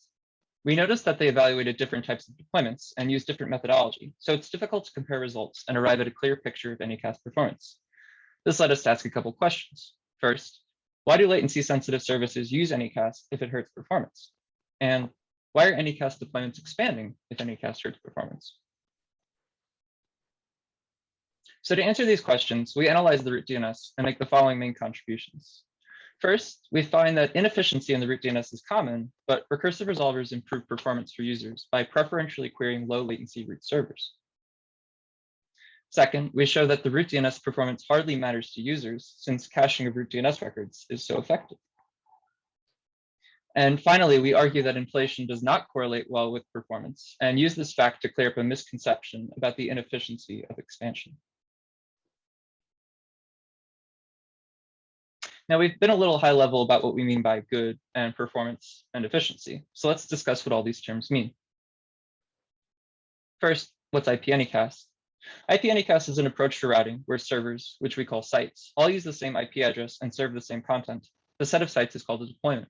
We noticed that they evaluated different types of deployments and used different methodology, so it's difficult to compare results and arrive at a clear picture of Anycast performance. This led us to ask a couple questions. First, why do latency sensitive services use Anycast if it hurts performance? And why are Anycast deployments expanding if Anycast hurts performance? So to answer these questions, we analyze the root DNS and make the following main contributions. First, we find that inefficiency in the root DNS is common, but recursive resolvers improve performance for users by preferentially querying low latency root servers. Second, we show that the root DNS performance hardly matters to users since caching of root DNS records is so effective. And finally, we argue that inflation does not correlate well with performance and use this fact to clear up a misconception about the inefficiency of expansion. Now, we've been a little high level about what we mean by good and performance and efficiency. So let's discuss what all these terms mean. First, what's IP Anycast? IP Anycast is an approach to routing where servers, which we call sites, all use the same IP address and serve the same content. The set of sites is called a deployment.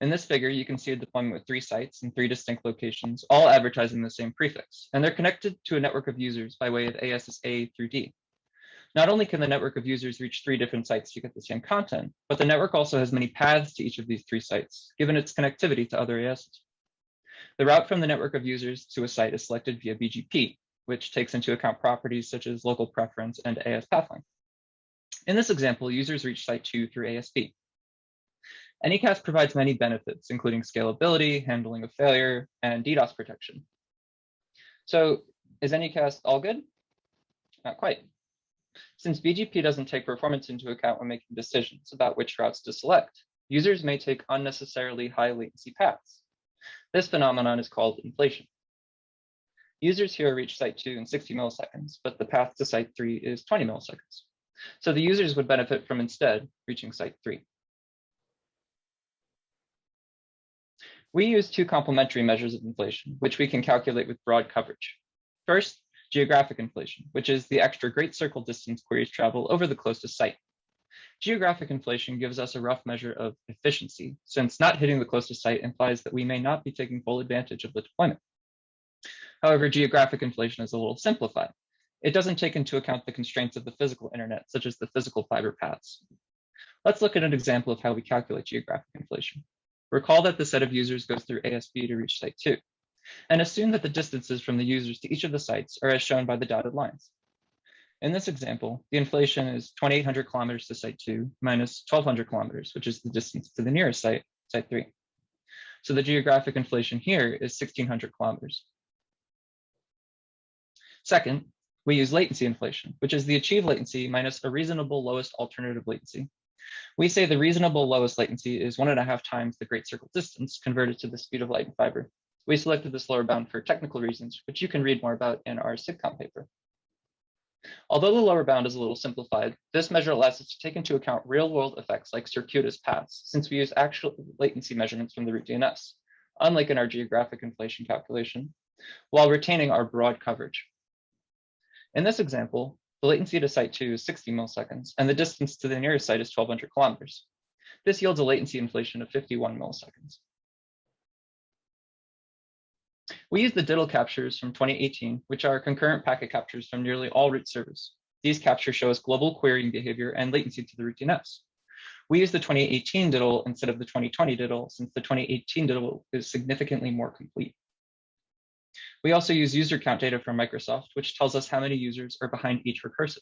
In this figure, you can see a deployment with 3 sites and 3 distinct locations, all advertising the same prefix, and they're connected to a network of users by way of ASs A through D. Not only can the network of users reach 3 different sites to get the same content, but the network also has many paths to each of these 3 sites, given its connectivity to other ASs. The route from the network of users to a site is selected via BGP, which takes into account properties such as local preference and AS path length. In this example, users reach site 2 through ASB. Anycast provides many benefits, including scalability, handling of failure, and DDoS protection. So is Anycast all good? Not quite. Since BGP doesn't take performance into account when making decisions about which routes to select, users may take unnecessarily high latency paths. This phenomenon is called inflation. Users here reach site 2 in 60 milliseconds, but the path to site 3 is 20 milliseconds. So the users would benefit from instead reaching site 3. We use 2 complementary measures of inflation, which we can calculate with broad coverage. First, geographic inflation, which is the extra great circle distance queries travel over the closest site. Geographic inflation gives us a rough measure of efficiency, since not hitting the closest site implies that we may not be taking full advantage of the deployment. However, geographic inflation is a little simplified. It doesn't take into account the constraints of the physical internet, such as the physical fiber paths. Let's look at an example of how we calculate geographic inflation. Recall that the set of users goes through ASB to reach site 2. And assume that the distances from the users to each of the sites are as shown by the dotted lines. In this example, the inflation is 2,800 kilometers to site 2 minus 1,200 kilometers, which is the distance to the nearest site, site 3. So the geographic inflation here is 1,600 kilometers. Second, We use latency inflation, which is the achieved latency minus a reasonable lowest alternative latency. We say the reasonable lowest latency is 1.5 times the great circle distance converted to the speed of light in fiber. We selected this lower bound for technical reasons, which you can read more about in our SIGCOMM paper. Although the lower bound is a little simplified, this measure allows us to take into account real-world effects like circuitous paths, since we use actual latency measurements from the root DNS, unlike in our geographic inflation calculation, while retaining our broad coverage. In this example, the latency to site 2 is 60 milliseconds, and the distance to the nearest site is 1,200 kilometers. This yields a latency inflation of 51 milliseconds. We use the DDoS captures from 2018, which are concurrent packet captures from nearly all root servers. These captures show us global querying behavior and latency to the root DNS. We use the 2018 DDoS instead of the 2020 DDoS, since the 2018 DDoS is significantly more complete. We also use user count data from Microsoft, which tells us how many users are behind each recursive.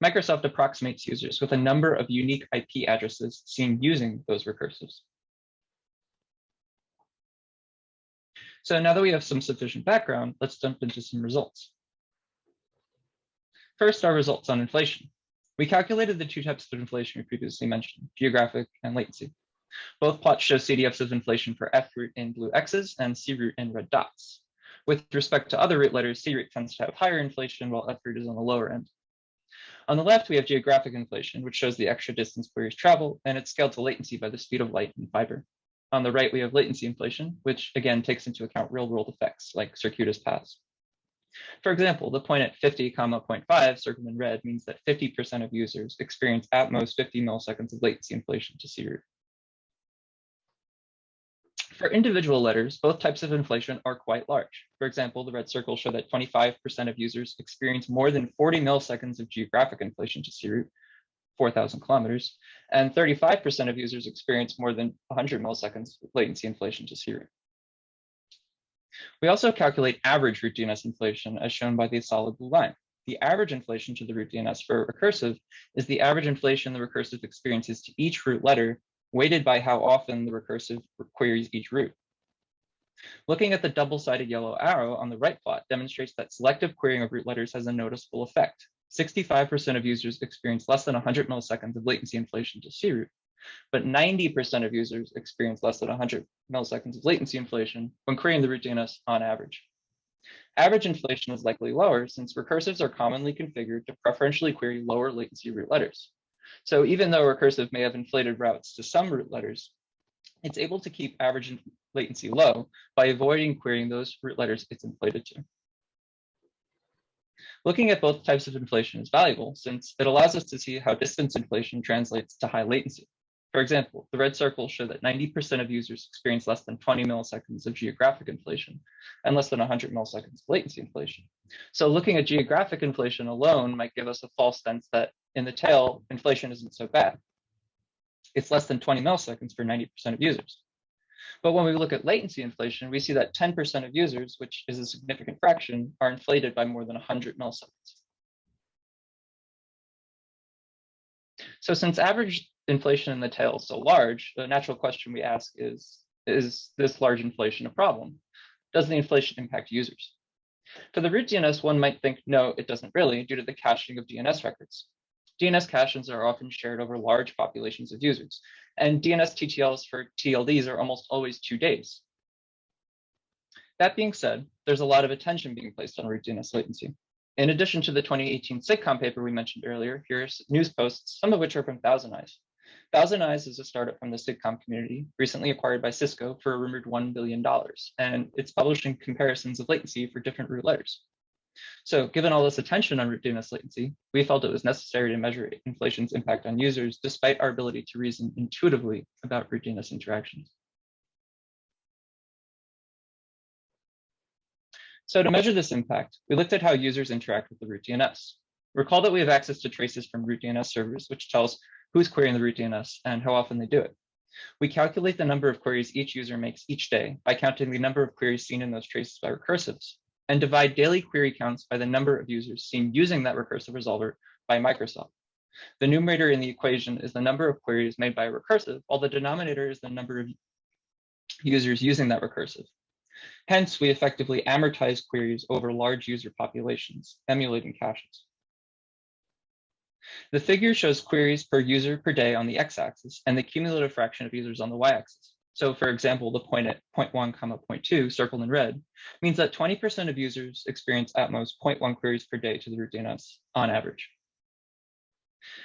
Microsoft approximates users with a number of unique IP addresses seen using those recursives. So now that we have some sufficient background, let's jump into some results. First, our results on inflation. We calculated the 2 types of inflation we previously mentioned, geographic and latency. Both plots show CDFs of inflation for F-root in blue X's and C-root in red dots. With respect to other root letters, C-root tends to have higher inflation, while F-root is on the lower end. On the left, we have geographic inflation, which shows the extra distance queries travel, and it's scaled to latency by the speed of light in fiber. On the right, we have latency inflation, which again takes into account real-world effects like circuitous paths. For example, the point at 50, 0.5 circled in red means that 50% of users experience at most 50 milliseconds of latency inflation to C-root. For individual letters, both types of inflation are quite large. For example, the red circles show that 25% of users experience more than 40 milliseconds of geographic inflation to C-root, 4,000 kilometers, and 35% of users experience more than 100 milliseconds latency inflation to C-root. We also calculate average root DNS inflation as shown by the solid blue line. The average inflation to the root DNS for a recursive is the average inflation the recursive experiences to each root letter, weighted by how often the recursive queries each root. Looking at the double-sided yellow arrow on the right plot demonstrates that selective querying of root letters has a noticeable effect. 65% of users experience less than 100 milliseconds of latency inflation to C-root, but 90% of users experience less than 100 milliseconds of latency inflation when querying the root DNS on average. Average inflation is likely lower since recursives are commonly configured to preferentially query lower latency root letters. So even though a recursive may have inflated routes to some root letters, it's able to keep average latency low by avoiding querying those root letters it's inflated to. Looking at both types of inflation is valuable since it allows us to see how distance inflation translates to high latency. For example, the red circles show that 90% of users experience less than 20 milliseconds of geographic inflation and less than 100 milliseconds of latency inflation. So looking at geographic inflation alone might give us a false sense that in the tail, inflation isn't so bad. It's less than 20 milliseconds for 90% of users. But when we look at latency inflation, we see that 10% of users, which is a significant fraction, are inflated by more than 100 milliseconds. So since average inflation in the tail is so large, the natural question we ask is this large inflation a problem? Does the inflation impact users? For the root DNS, one might think, no, it doesn't really, due to the caching of DNS records. DNS caches are often shared over large populations of users, and DNS TTLs for TLDs are almost always 2 days. That being said, there's a lot of attention being placed on root DNS latency. In addition to the 2018 SIGCOMM paper we mentioned earlier, here's news posts, some of which are from Thousand Eyes. Thousand Eyes is a startup from the SIGCOMM community, recently acquired by Cisco for a rumored $1 billion, and it's publishing comparisons of latency for different root letters. So given all this attention on root DNS latency, we felt it was necessary to measure inflation's impact on users despite our ability to reason intuitively about root DNS interactions. So to measure this impact, we looked at how users interact with the root DNS. Recall that we have access to traces from root DNS servers, which tells who's querying the root DNS and how often they do it. We calculate the number of queries each user makes each day by counting the number of queries seen in those traces by recursives, and divide daily query counts by the number of users seen using that recursive resolver by Microsoft. The numerator in the equation is the number of queries made by a recursive, while the denominator is the number of users using that recursive. Hence, we effectively amortize queries over large user populations, emulating caches. The figure shows queries per user per day on the x-axis and the cumulative fraction of users on the y-axis. So for example, the point at 0.1, 0.2 circled in red means that 20% of users experience at most 0.1 queries per day to the root DNS on average.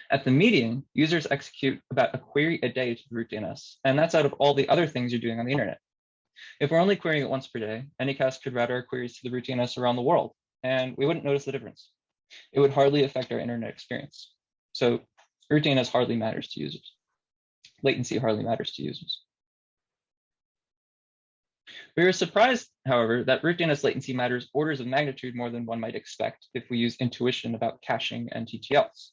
At the median, users execute about a query a day to the root DNS, and that's out of all the other things you're doing on the internet. If we're only querying it once per day, Anycast could route our queries to the root DNS around the world, and we wouldn't notice the difference. It would hardly affect our internet experience. So root DNS hardly matters to users. Latency hardly matters to users. We were surprised, however, that root DNS latency matters orders of magnitude more than one might expect if we use intuition about caching and TTLs.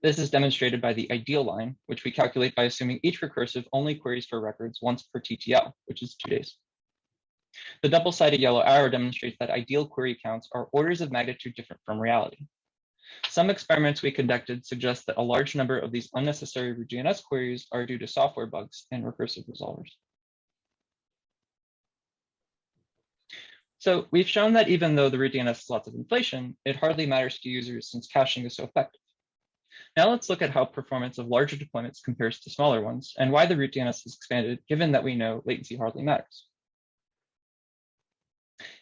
This is demonstrated by the ideal line, which we calculate by assuming each recursive only queries for records once per TTL, which is 2 days. The double-sided yellow arrow demonstrates that ideal query counts are orders of magnitude different from reality. Some experiments we conducted suggest that a large number of these unnecessary root DNS queries are due to software bugs in recursive resolvers. So we've shown that even though the root DNS has lots of inflation, it hardly matters to users since caching is so effective. Now let's look at how performance of larger deployments compares to smaller ones and why the root DNS has expanded, given that we know latency hardly matters.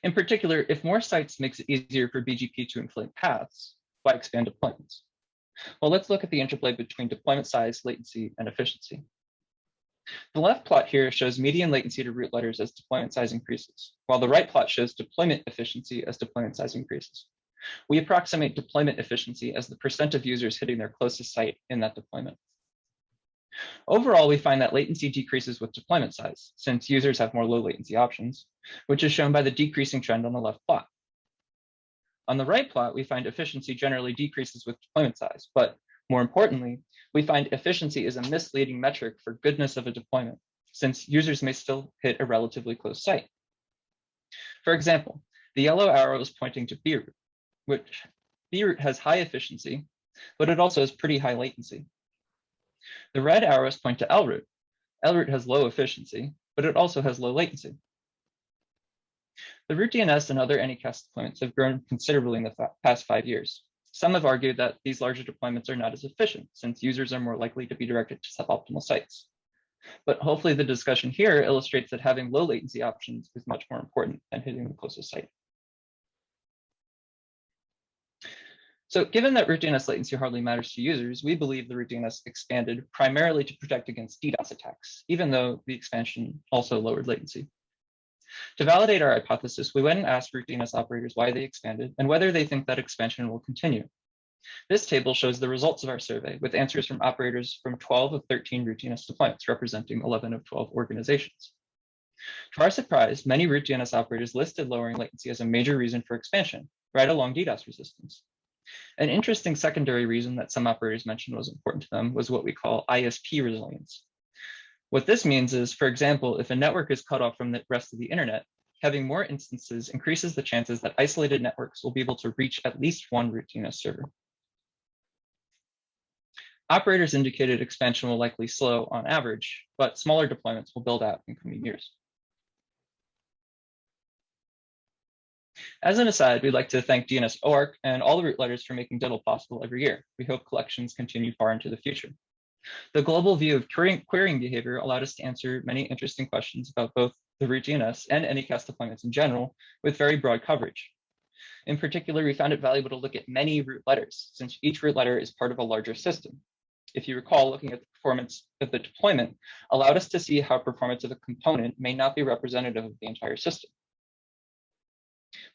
In particular, if more sites makes it easier for BGP to inflate paths, why expand deployments? Well, let's look at the interplay between deployment size, latency, and efficiency. The left plot here shows median latency to root letters as deployment size increases, while the right plot shows deployment efficiency as deployment size increases. We approximate deployment efficiency as the % of users hitting their closest site in that deployment. Overall, we find that latency decreases with deployment size, since users have more low latency options, which is shown by the decreasing trend on the left plot. On the right plot, we find efficiency generally decreases with deployment size, but more importantly, we find efficiency is a misleading metric for goodness of a deployment, since users may still hit a relatively close site. For example, the yellow arrow is pointing to B-root, which B-root has high efficiency, but it also has pretty high latency. The red arrows point to L-root. L-root has low efficiency, but it also has low latency. The root DNS and other Anycast deployments have grown considerably in the past 5 years. Some have argued that these larger deployments are not as efficient, since users are more likely to be directed to suboptimal sites. But hopefully the discussion here illustrates that having low latency options is much more important than hitting the closest site. So given that root DNS latency hardly matters to users, we believe the root DNS expanded primarily to protect against DDoS attacks, even though the expansion also lowered latency. To validate our hypothesis, we went and asked root DNS operators why they expanded and whether they think that expansion will continue. This table shows the results of our survey with answers from operators from 12 of 13 root DNS deployments, representing 11 of 12 organizations. To our surprise, many root DNS operators listed lowering latency as a major reason for expansion, right along DDoS resistance. An interesting secondary reason that some operators mentioned was important to them was what we call ISP resilience. What this means is, for example, if a network is cut off from the rest of the internet, having more instances increases the chances that isolated networks will be able to reach at least one root DNS server. Operators indicated expansion will likely slow on average, but smaller deployments will build out in coming years. As an aside, we'd like to thank DNS-OARC and all the root letters for making Diddle possible every year. We hope collections continue far into the future. The global view of querying behavior allowed us to answer many interesting questions about both the root DNS and Anycast deployments in general with very broad coverage. In particular, we found it valuable to look at many root letters, since each root letter is part of a larger system. If you recall, looking at the performance of the deployment allowed us to see how performance of a component may not be representative of the entire system.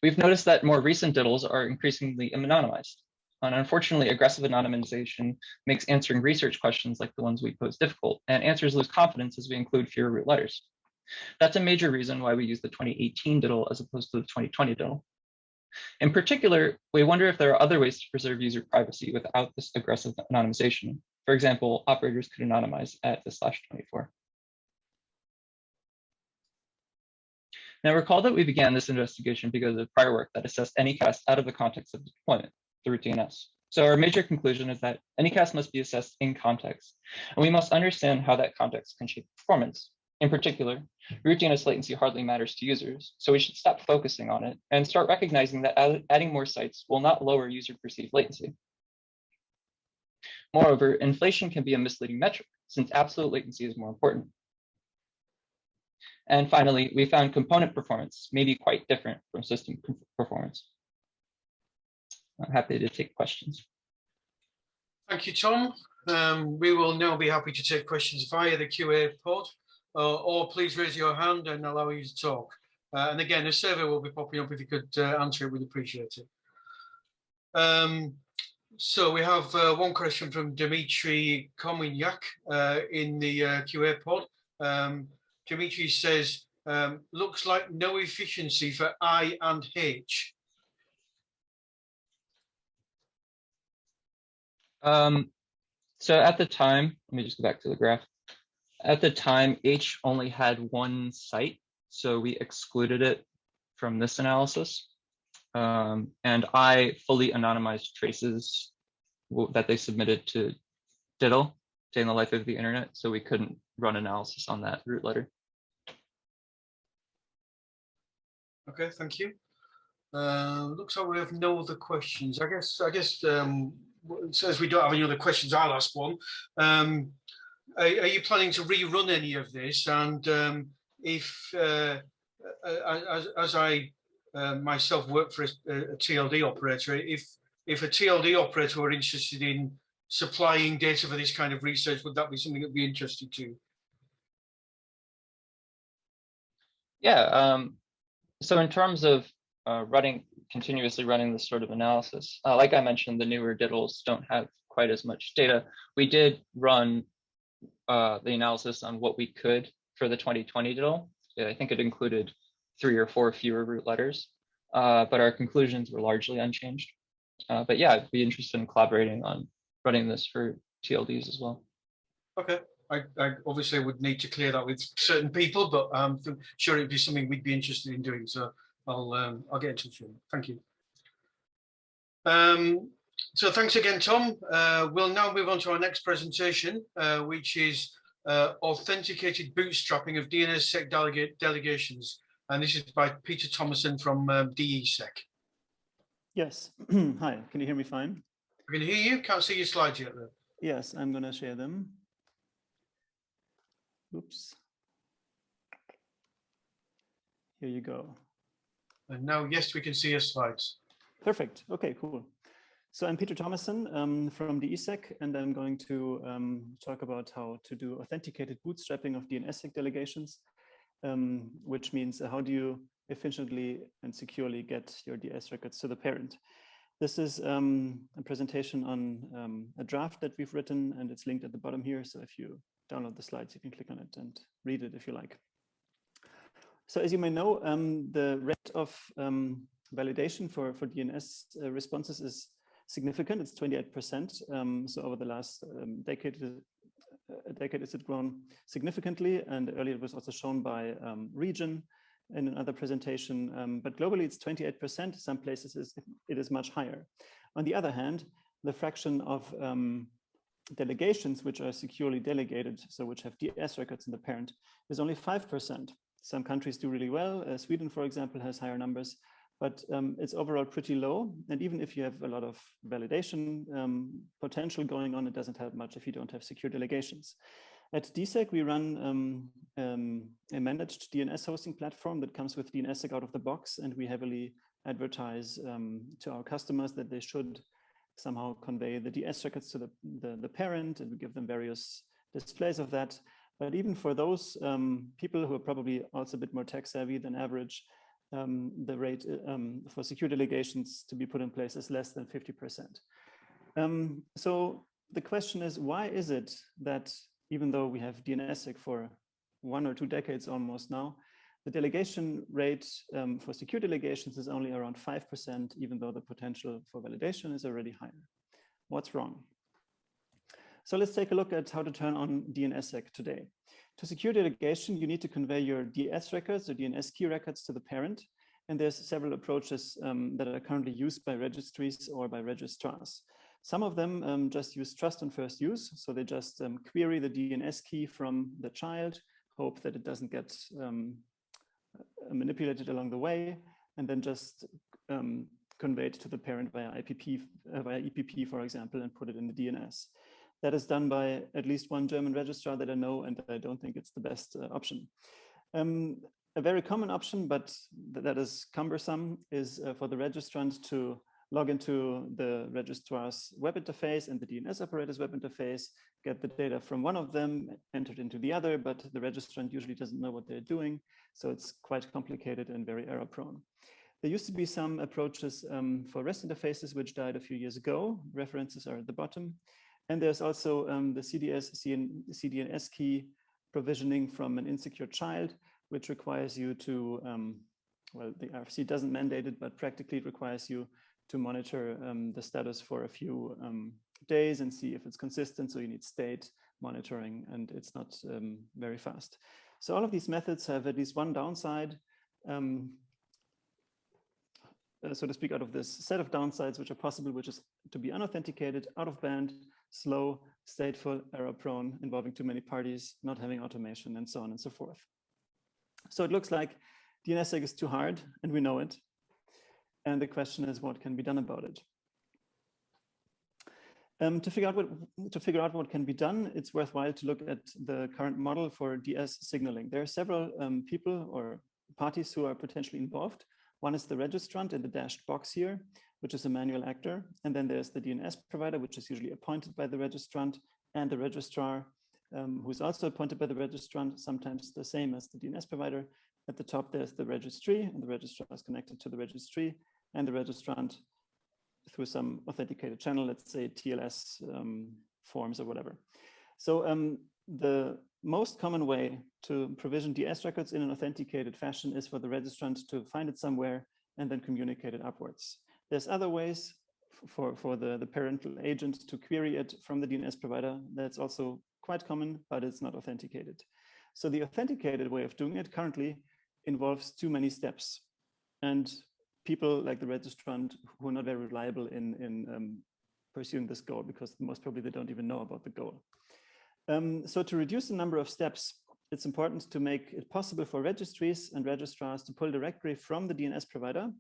We've noticed that more recent diddles are increasingly anonymized. And unfortunately, aggressive anonymization makes answering research questions like the ones we pose difficult, and answers lose confidence as we include fewer root letters. That's a major reason why we use the 2018 diddle as opposed to the 2020 diddle. In particular, we wonder if there are other ways to preserve user privacy without this aggressive anonymization. For example, operators could anonymize at the /24. Now recall that we began this investigation because of prior work that assessed Anycast out of the context of the deployment, the root DNS. So our major conclusion is that Anycast must be assessed in context, and we must understand how that context can shape performance. In particular, root DNS latency hardly matters to users, so we should stop focusing on it and start recognizing that adding more sites will not lower user perceived latency. Moreover, inflation can be a misleading metric since absolute latency is more important. And finally, we found component performance may be quite different from system performance. I'm happy to take questions. Thank you, Tom. We will now be happy to take questions via the QA pod, or please raise your hand and allow you to talk. And again, a survey will be popping up. If you could answer it, we'd appreciate it. So we have one question from Dimitri Kominiak in the QA pod. Dimitri says, looks like no efficiency for I and H. So at the time, let me just go back to the graph. At the time, H only had one site, so we excluded it from this analysis. And I fully anonymized traces that they submitted to DIDL, Day in the Life of the Internet, so we couldn't run analysis on that root letter. Okay, thank you. Looks like we have no other questions. I guess since we don't have any other questions, I'll ask one. Are you planning to rerun any of this? And if, as I myself work for a TLD operator, if a TLD operator were interested in supplying data for this kind of research, would that be something that would be interested to? Yeah. So in terms of continuously running this sort of analysis, like I mentioned, the newer DIDLs don't have quite as much data. We did run the analysis on what we could for the 2020 DIDL. I think it included 3 or 4 fewer root letters, but our conclusions were largely unchanged. But yeah, I'd be interested in collaborating on running this for TLDs as well. Okay. I obviously would need to clear that with certain people, but I'm sure it'd be something we'd be interested in doing. So I'll get in touch with you. Thank you. So thanks again, Tom. We'll now move on to our next presentation, which is Authenticated Bootstrapping of DNSSEC Delegations. And this is by Peter Thomassen from DESEC. Yes. Hi, can you hear me fine? I can hear you. Can't see your slides yet, though. Yes, I'm going to share them. Oops. Here you go. And now, yes, we can see your slides. Perfect. Okay, cool. So I'm Peter Thomassen from DESEC, and I'm going to talk about how to do authenticated bootstrapping of DNSSEC delegations, which means how do you efficiently and securely get your DS records to the parent. This is a presentation on a draft that we've written, and it's linked at the bottom here. So if you download the slides, you can click on it and read it if you like. So as you may know, the rate of validation for DNS responses is significant. It's 28%. So over the last decade it's grown significantly, and earlier it was also shown by region in another presentation, but globally it's 28%. Some places it is much higher. On the other hand, the fraction of delegations which are securely delegated, so which have DS records in the parent, is only 5%. Some countries do really well. Sweden, for example, has higher numbers, but it's overall pretty low. And even if you have a lot of validation potential going on, it doesn't help much if you don't have secure delegations. At DSEC, we run a managed DNS hosting platform that comes with DNSSEC out of the box, and we heavily advertise to our customers that they should somehow convey the DS records to the parent, and we give them various displays of that. But even for those people who are probably also a bit more tech savvy than average, the rate for secure delegations to be put in place is less than 50%. So the question is, why is it that even though we have DNSSEC for 1 or 2 decades almost now, the delegation rate for secure delegations is only around 5%, even though the potential for validation is already higher? What's wrong? So let's take a look at how to turn on DNSSEC today. To secure delegation, you need to convey your DS records or DNS key records to the parent. And there's several approaches that are currently used by registries or by registrars. Some of them just use trust on first use. So they just query the DNS key from the child hope that it doesn't get manipulated along the way, and then just convey it to the parent via via EPP, for example, and put it in the DNS. That is done by at least one German registrar that I know, and I don't think it's the best option. A very common option, but that is cumbersome, is for the registrant to log into the registrar's web interface and the DNS operator's web interface, get the data from one of them, enter it into the other, but the registrant usually doesn't know what they're doing. So it's quite complicated and very error prone. There used to be some approaches for REST interfaces, which died a few years ago. References are at the bottom. And there's also the CDNS key provisioning from an insecure child, which requires you to, well, the RFC doesn't mandate it, but practically it requires you to monitor the status for a few days and see if it's consistent. So you need state monitoring, and it's not very fast. So all of these methods have at least one downside, so to speak, out of this set of downsides which are possible, which is to be unauthenticated, out of band, slow, stateful, error prone, involving too many parties, not having automation, and so on and so forth. So it looks like DNSSEC is too hard, and we know it. And the question is, what can be done about it? To figure out what can be done, it's worthwhile to look at the current model for DS signaling. There are several people or parties who are potentially involved. One is the registrant in the dashed box here, which is a manual actor. And then there's the DNS provider, which is usually appointed by the registrant, and the registrar, who's also appointed by the registrant, sometimes the same as the DNS provider. At the top, there's the registry, and the registrar is connected to the registry, and the registrant through some authenticated channel, let's say TLS forms or whatever. So the most common way to provision DS records in an authenticated fashion is for the registrant to find it somewhere and then communicate it upwards. There's other ways for the parental agent to query it from the DNS provider. That's also quite common, but it's not authenticated. So the authenticated way of doing it currently involves too many steps. And people like the registrant who are not very reliable in pursuing this goal, because most probably they don't even know about the goal. So to reduce the number of steps, it's important to make it possible for registries and registrars to pull directly from the DNS provider,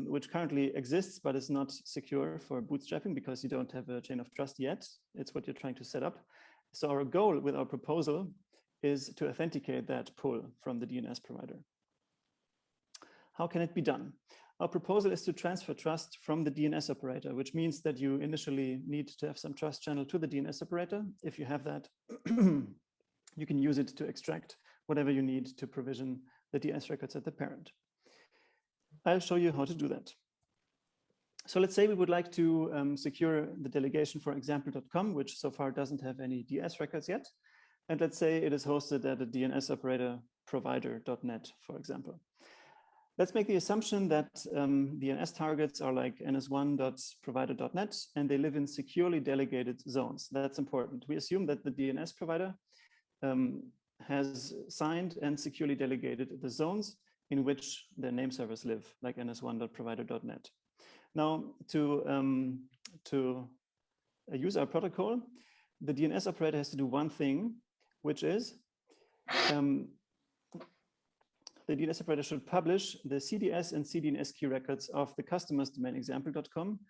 which currently exists, but is not secure for bootstrapping because you don't have a chain of trust yet. It's what you're trying to set up. So our goal with our proposal is to authenticate that pull from the DNS provider. How can it be done? Our proposal is to transfer trust from the DNS operator, which means that you initially need to have some trust channel to the DNS operator. If you have that, you can use it to extract whatever you need to provision the DNS records at the parent. I'll show you how to do that. So let's say we would like to secure the delegation for example.com, which so far doesn't have any DS records yet. And let's say it is hosted at a DNS operator provider.net, for example. Let's make the assumption that DNS targets are like ns1.provider.net, and they live in securely delegated zones. That's important. We assume that the DNS provider has signed and securely delegated the zones in which their name servers live, like ns1.provider.net. Now, to use our protocol, the DNS operator has to do one thing, which is the DNS operator should publish the CDS and CDNS key records of the customer's domain example.com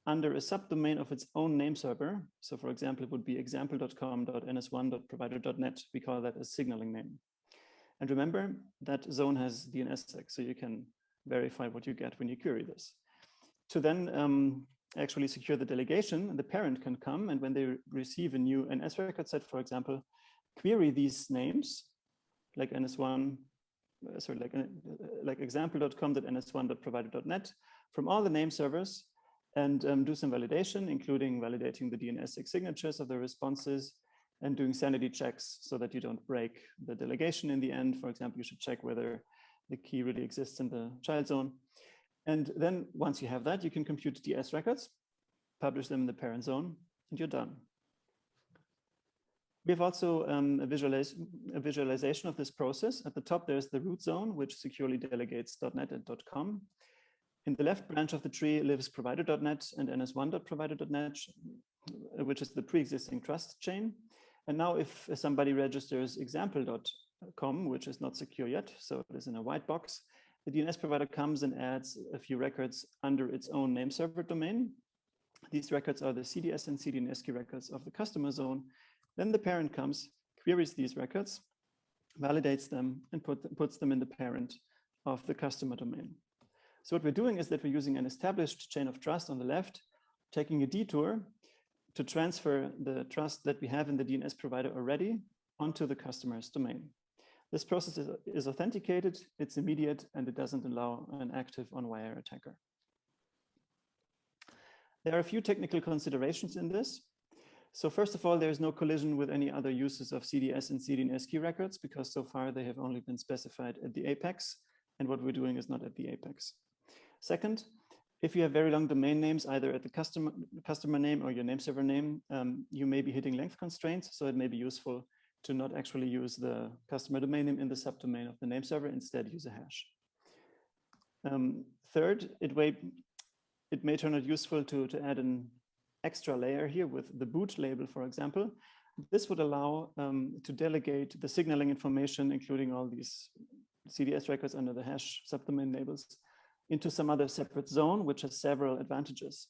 under a subdomain of its own name server. So for example, it would be example.com.ns1.provider.net. We call that a signaling name. And remember, that zone has DNSSEC, so you can verify what you get when you query this. To then actually secure the delegation, the parent can come, and when they receive a new NS record set, for example, query these names, like NS1, sorry, like example.com.ns1.provider.net from all the name servers, and do some validation, including validating the DNSSEC signatures of the responses and doing sanity checks so that you don't break the delegation in the end. For example, you should check whether the key really exists in the child zone. And then once you have that, you can compute DS records, publish them in the parent zone, and you're done. We have also a visualization of this process. At the top, there's the root zone, which securely delegates .net and .com. In the left branch of the tree lives provider.net and ns1.provider.net, which is the pre-existing trust chain. And now if somebody registers example.com which is not secure yet, so it is in a white box. The DNS provider comes and adds a few records under its own name server domain. These records are the CDS and CDNS key records of the customer zone. Then the parent comes, queries these records, validates them, and puts them in the parent of the customer domain. So what we're doing is that we're using an established chain of trust on the left, taking a detour to transfer the trust that we have in the DNS provider already onto the customer's domain. This process is authenticated, it's immediate, and it doesn't allow an active on-wire attacker. There are a few technical considerations in this. So first of all, there's no collision with any other uses of CDS and CDNS key records, because so far they have only been specified at the apex, and what we're doing is not at the apex. Second, if you have very long domain names, either at the customer name or your name server name, you may be hitting length constraints, so it may be useful to not actually use the customer domain name in the subdomain of the name server, instead use a hash. Third, it may turn out useful to add an extra layer here with the boot label, for example. This would allow to delegate the signaling information, including all these CDS records under the hash subdomain labels, into some other separate zone, which has several advantages.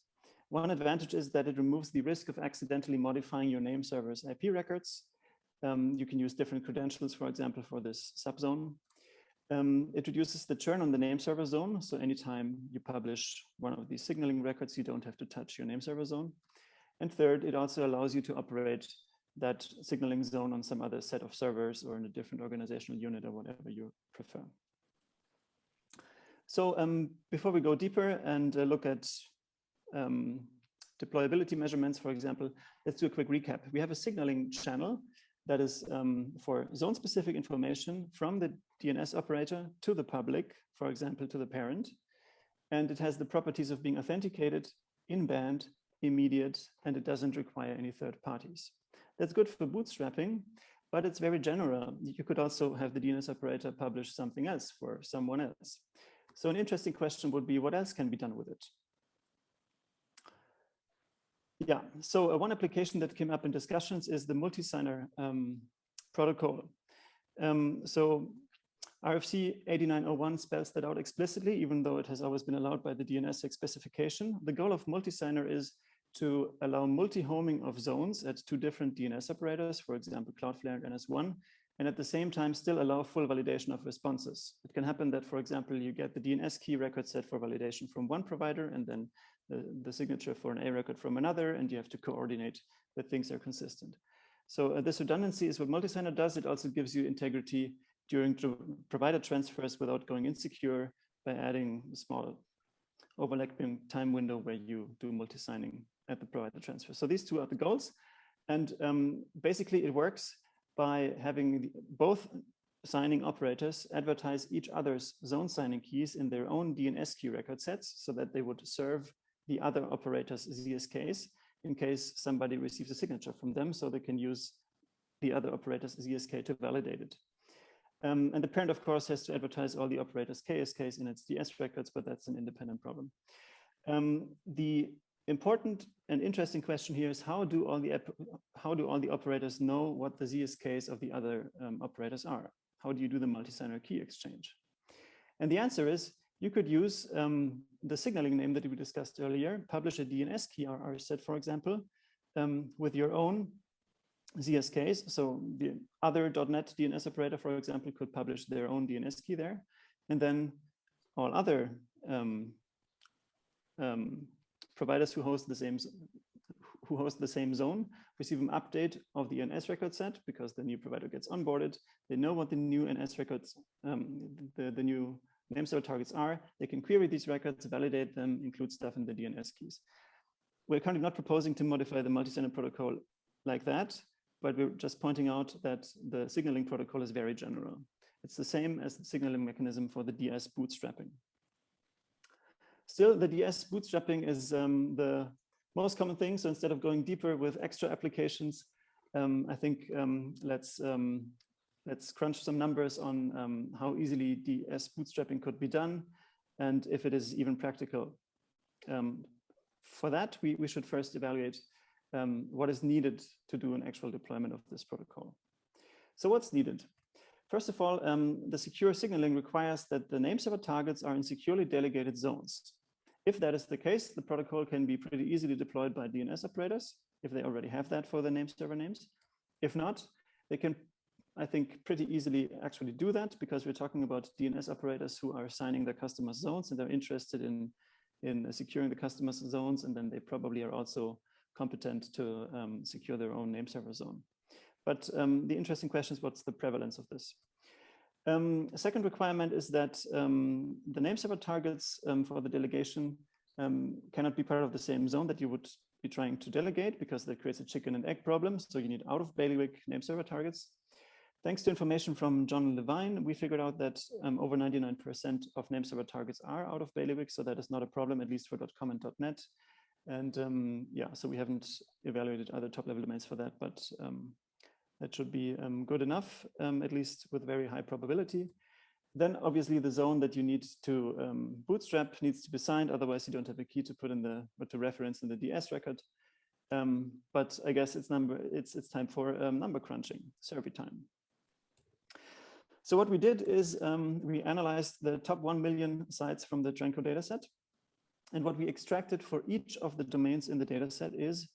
One advantage is that it removes the risk of accidentally modifying your name server's IP records. You can use different credentials, for example, for this subzone. It reduces the churn on the name server zone. So anytime you publish one of these signaling records, you don't have to touch your name server zone. And third, it also allows you to operate that signaling zone on some other set of servers or in a different organizational unit or whatever you prefer. So before we go deeper and look at deployability measurements, for example, let's do a quick recap. We have a signaling channel that is for zone-specific information from the DNS operator to the public, for example, to the parent. And it has the properties of being authenticated, in-band, immediate, and it doesn't require any third parties. That's good for bootstrapping, but it's very general. You could also have the DNS operator publish something else for someone else. So an interesting question would be, what else can be done with it? Yeah, so one application that came up in discussions is the multi-signer protocol. So RFC 8901 spells that out explicitly, even though it has always been allowed by the DNSSEC specification. The goal of multi-signer is to allow multi-homing of zones at two different DNS operators, for example, Cloudflare and NS1, and at the same time still allow full validation of responses. It can happen that, for example, you get the DNS key record set for validation from one provider and then the signature for an A record from another, and you have to coordinate that things are consistent. So this redundancy is what multi-signer does. It also gives you integrity during provider transfers without going insecure by adding a small overlapping time window where you do multi-signing at the provider transfer. So these two are the goals. And basically it works by having both signing operators advertise each other's zone signing keys in their own DNS key record sets so that they would serve the other operator's ZSKs in case somebody receives a signature from them, so they can use the other operator's ZSK to validate it. And the parent, of course, has to advertise all the operators' KSKs in its DS records, but that's an independent problem. The important and interesting question here is how do all the operators know what the ZSKs of the other operators are? How do you do the multi-signer key exchange? And the answer is you could use the signaling name that we discussed earlier, publish a DNS key RR set, for example, with your own ZSKs. So the other .NET DNS operator, for example, could publish their own DNS key there. And then all other providers who host the same zone receive an update of the NS record set because the new provider gets onboarded. They know what the new NS records, the new name server targets are. They can query these records, validate them, include stuff in the DNS keys. We're currently not proposing to modify the multi-signer protocol like that, but we're just pointing out that the signaling protocol is very general. It's the same as the signaling mechanism for the DS bootstrapping. Still, the DS bootstrapping is the most common thing. So instead of going deeper with extra applications, I think let's crunch some numbers on how easily DS bootstrapping could be done and if it is even practical. For that, we should first evaluate what is needed to do an actual deployment of this protocol. So what's needed? First of all, the secure signaling requires that the name server targets are in securely delegated zones. If that is the case, the protocol can be pretty easily deployed by DNS operators if they already have that for the name server names. If not, they can, I think, pretty easily actually do that, because we're talking about DNS operators who are assigning their customers zones and they're interested in securing the customers' zones, and then they probably are also competent to secure their own name server zone. But the interesting question is, what's the prevalence of this? A second requirement is that the name server targets for the delegation cannot be part of the same zone that you would be trying to delegate, because that creates a chicken and egg problem. So you need out of bailiwick name server targets. Thanks to information from John Levine, we figured out that over 99% of name server targets are out of bailiwick. So that is not a problem, at least for .com and .net. And yeah, so we haven't evaluated other top level domains for that, but that should be good enough, at least with very high probability. Then obviously the zone that you need to bootstrap needs to be signed. Otherwise you don't have a key to put in to reference in the DS record. But I guess it's time for number crunching, survey time. So what we did is we analyzed the top 1 million sites from the Trenco dataset. And what we extracted for each of the domains in the dataset is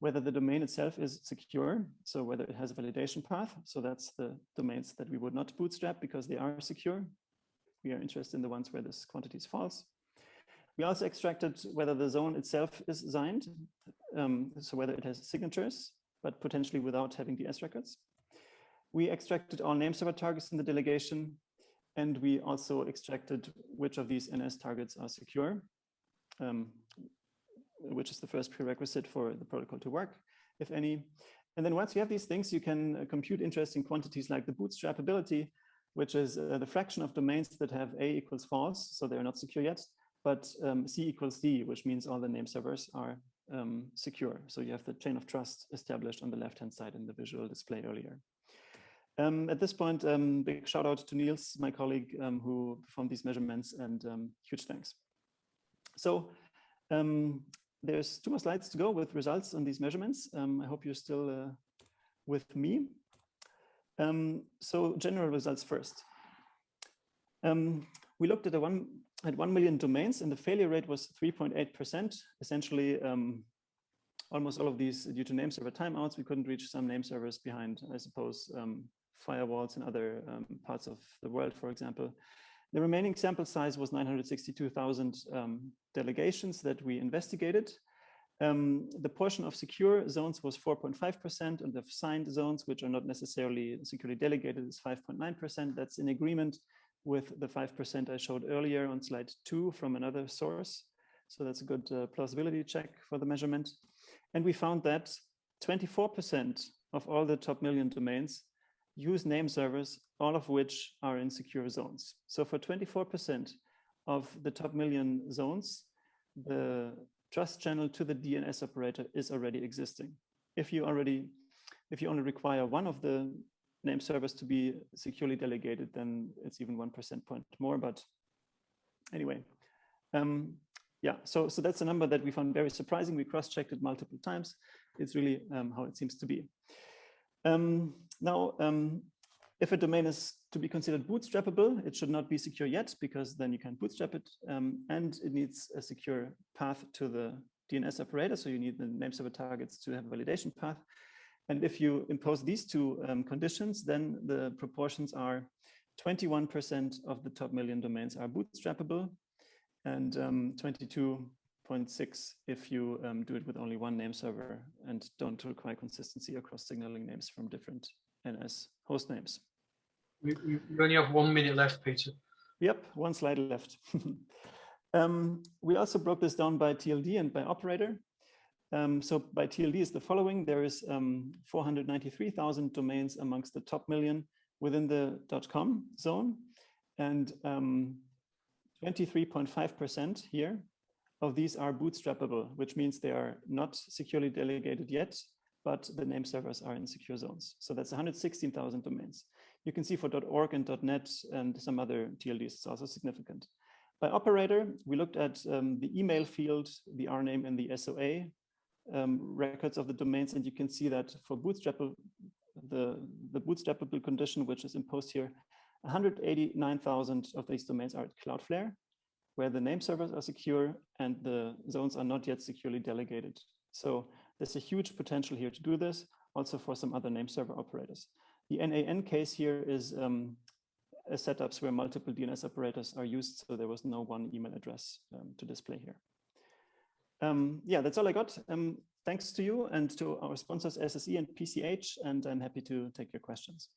whether the domain itself is secure, so whether it has a validation path. So that's the domains that we would not bootstrap because they are secure. We are interested in the ones where this quantity is false. We also extracted whether the zone itself is signed, so whether it has signatures, but potentially without having DS records. We extracted all name server targets in the delegation, and we also extracted which of these NS targets are secure, which is the first prerequisite for the protocol to work, if any. And then once you have these things, you can compute interesting quantities like the bootstrapability, which is the fraction of domains that have A equals false, so they're not secure yet, but C equals D, which means all the name servers are secure. So you have the chain of trust established on the left-hand side in the visual display earlier. At this point, big shout out to Niels, my colleague, who performed these measurements, and huge thanks. So there's 2 more slides to go with results on these measurements. I hope you're still with me. So general results first. We looked at 1 million domains, and the failure rate was 3.8%. Essentially, almost all of these due to name server timeouts. We couldn't reach some name servers behind, I suppose, firewalls in other parts of the world, for example. The remaining sample size was 962,000 delegations that we investigated. The portion of secure zones was 4.5%, and the signed zones, which are not necessarily securely delegated, is 5.9%. That's in agreement with the 5% I showed earlier on slide 2 from another source. So that's a good plausibility check for the measurement. And we found that 24% of all the top million domains use name servers, all of which are in secure zones. So for 24% of the top million zones, the trust channel to the DNS operator is already existing. If you only require one of the name servers to be securely delegated, then it's even 1% point more. But anyway, yeah, so that's a number that we found very surprising. We cross-checked it multiple times. It's really how it seems to be. Now, if a domain is to be considered bootstrappable, it should not be secure yet, because then you can't bootstrap it, and it needs a secure path to the DNS operator. So you need the name server targets to have a validation path. And if you impose these 2 conditions, then the proportions are 21% of the top million domains are bootstrappable, and 22.6 if you do it with only one name server and don't require consistency across signaling names from different NS host names. We only have 1 minute left, Peter. Yep, 1 slide left. We also broke this down by TLD and by operator. So by TLD is the following. There is 493,000 domains amongst the top million within the .com zone, and 23.5% here of these are bootstrappable, which means they are not securely delegated yet, but the name servers are in secure zones. So that's 116,000 domains. You can see for .org and .net and some other TLDs, it's also significant. By operator, we looked at the email field, the RNAME, and the SOA records of the domains, and you can see that for bootstrappable the bootstrappable condition, which is imposed here. 189,000 of these domains are at Cloudflare, where the name servers are secure and the zones are not yet securely delegated. So there's a huge potential here to do this, also for some other name server operators. The NAN case here is setups where multiple DNS operators are used, so there was no one email address to display here. Yeah, that's all I got. Thanks to you and to our sponsors SSE and PCH, and I'm happy to take your questions.